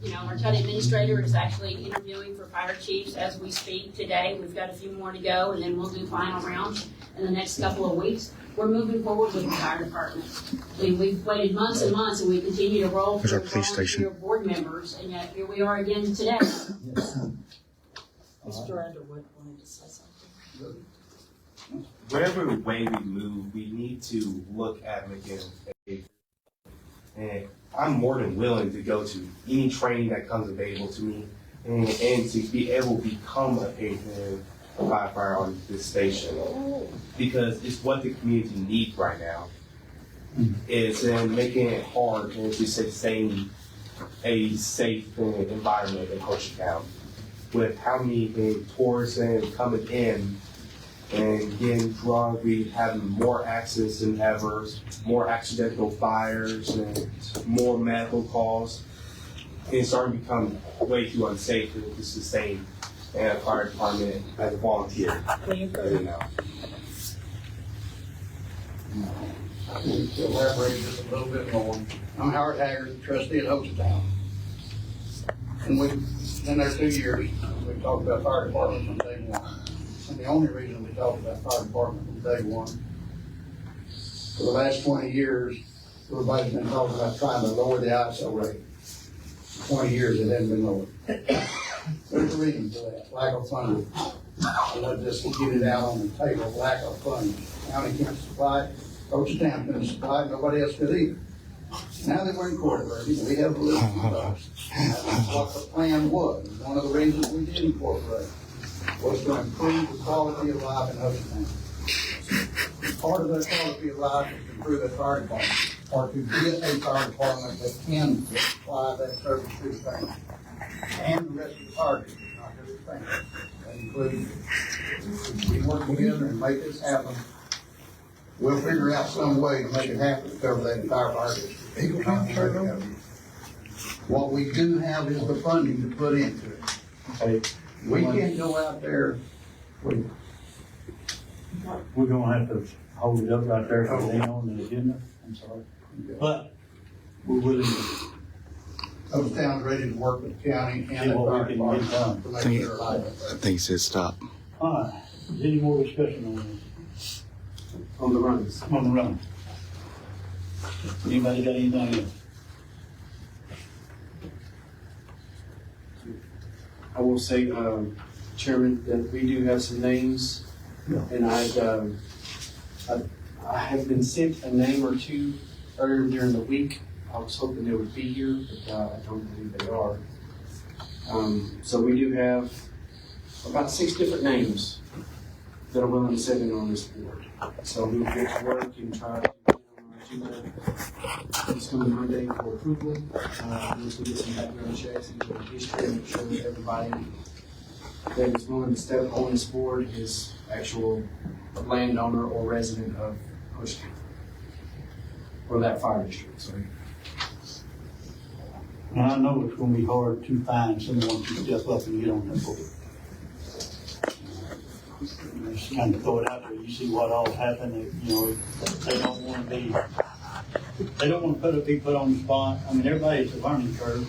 F: yet, Our county administrator is actually interviewing for fire chiefs as we speak today. We've got a few more to go, and then we'll do final rounds in the next couple of weeks. We're moving forward with the fire department. We've waited months and months, and we continue to roll
K: There's our
F: through
K: police station.
F: volunteer board members, and yet here we are again today.
D: Mr. Underwood wanted to say something.
T: Whatever way we move, we need to look at them again. And I'm more than willing to go to any training that comes available to me and to be able to become a paid firefighter on this station, because it's what the community needs right now. It's making it hard to sustain a safe environment in Ho Chi Town with how many tourists coming in and getting drunk. We having more accidents than ever, more accidental fires, and more medical calls. And it's starting to become way too unsafe to sustain a fire department as a volunteer. Right now.
M: To elaborate just a little bit more, I'm Howard Haggard, trustee at Ho Chi Town. And we've been there 2 years. We talked about fire department from day one. And the only reason we talked about fire department from day one, for the last 20 years, everybody's been talking about trying to lower the ISO rate. 20 years it hasn't been lowered. There's a reason for that, lack of funding. Let's just get it out on the table, lack of funding. County can't supply it, Ho Chi Town couldn't supply it, nobody else could either. Now that we're incorporated, we have a list of those. That's what the plan was. One of the reasons we did incorporate was to improve the quality of life in Ho Chi Town. Part of that quality of life is to improve that fire department, or to get a fire department that can supply that service to the family. And the rest of the fire district, not just the family. That includes, we work together and make this happen. We'll figure out some way to make it happen to cover that entire fire district. What we do have is the funding to put into it. Okay. We can't go out there.
J: We're gonna have to hold it up right there for the on the agenda, I'm sorry. But we're willing to.
M: Ho Chi Town's ready to work with the county and the fire department to make sure life.
K: I think he said stop.
J: All right, is there any more discussion on this?
A: On the runs.
J: On the run. Anybody got anything else?
A: I will say, Chairman, that we do have some names, and I have been sent a name or two earlier during the week. I was hoping they would be here, but I don't believe they are. So we do have about 6 different names that are willing to sit in on this board. So we'll get to work and try to get on our agenda this coming Monday for approval. Once we get some background checks and get a history, and make sure that everybody that is willing to step on this board is actual landowner or resident of Ho Chi Town, or that fire district, sorry.
J: And I know it's gonna be hard to find someone to step up and get on that board. Just kind of throw it out there, you see what all's happened, you know, they don't wanna be put on the spot. I mean, everybody's a learning curve.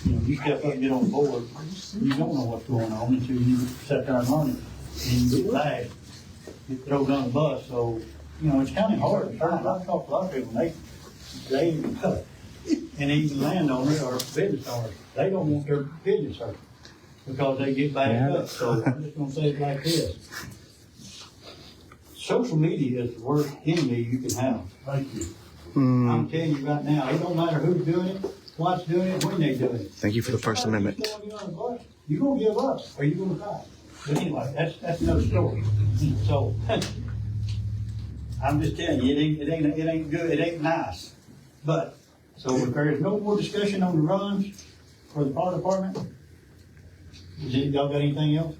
J: You know, you step up and get on board, you don't know what's going on until you sit there and learn it. And you get back, get thrown on the bus, so, you know, it's kind of hard to find. I've talked to a lot of people, and and even landowners or business owners, they don't want their business hurt because they get backed up. So I'm just gonna say it like this. Social media is the worst enemy you can have. Thank you. I'm telling you right now, it don't matter who's doing it, what's doing it, when they're doing it.
K: Thank you for the First Amendment.
J: You're gonna give up, or you're gonna die. But anyway, that's another story. So, I'm just telling you, it ain't good, it ain't nice. But, so if there is no more discussion on the runs for the fire department, y'all got anything else?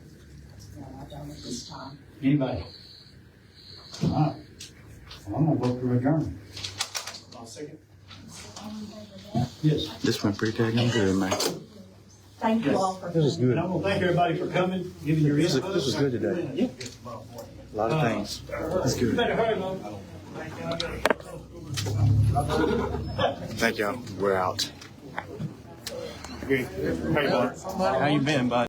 D: No, I don't at this time.
J: Anybody? All right. Well, I'm gonna vote for adjournment.
A: I'll second.
J: Yes.
K: This went pretty daggone good, man.
D: Thank you all for.
K: This was good.
J: And I'm gonna thank everybody for coming, giving your
K: This
J: input.
K: was good today.
J: Yeah.
K: A lot of things. That's
J: You
K: good.
J: better hurry, Mo.
K: Thank y'all. We're out.
G: Hey, bud.
U: How you been, bud?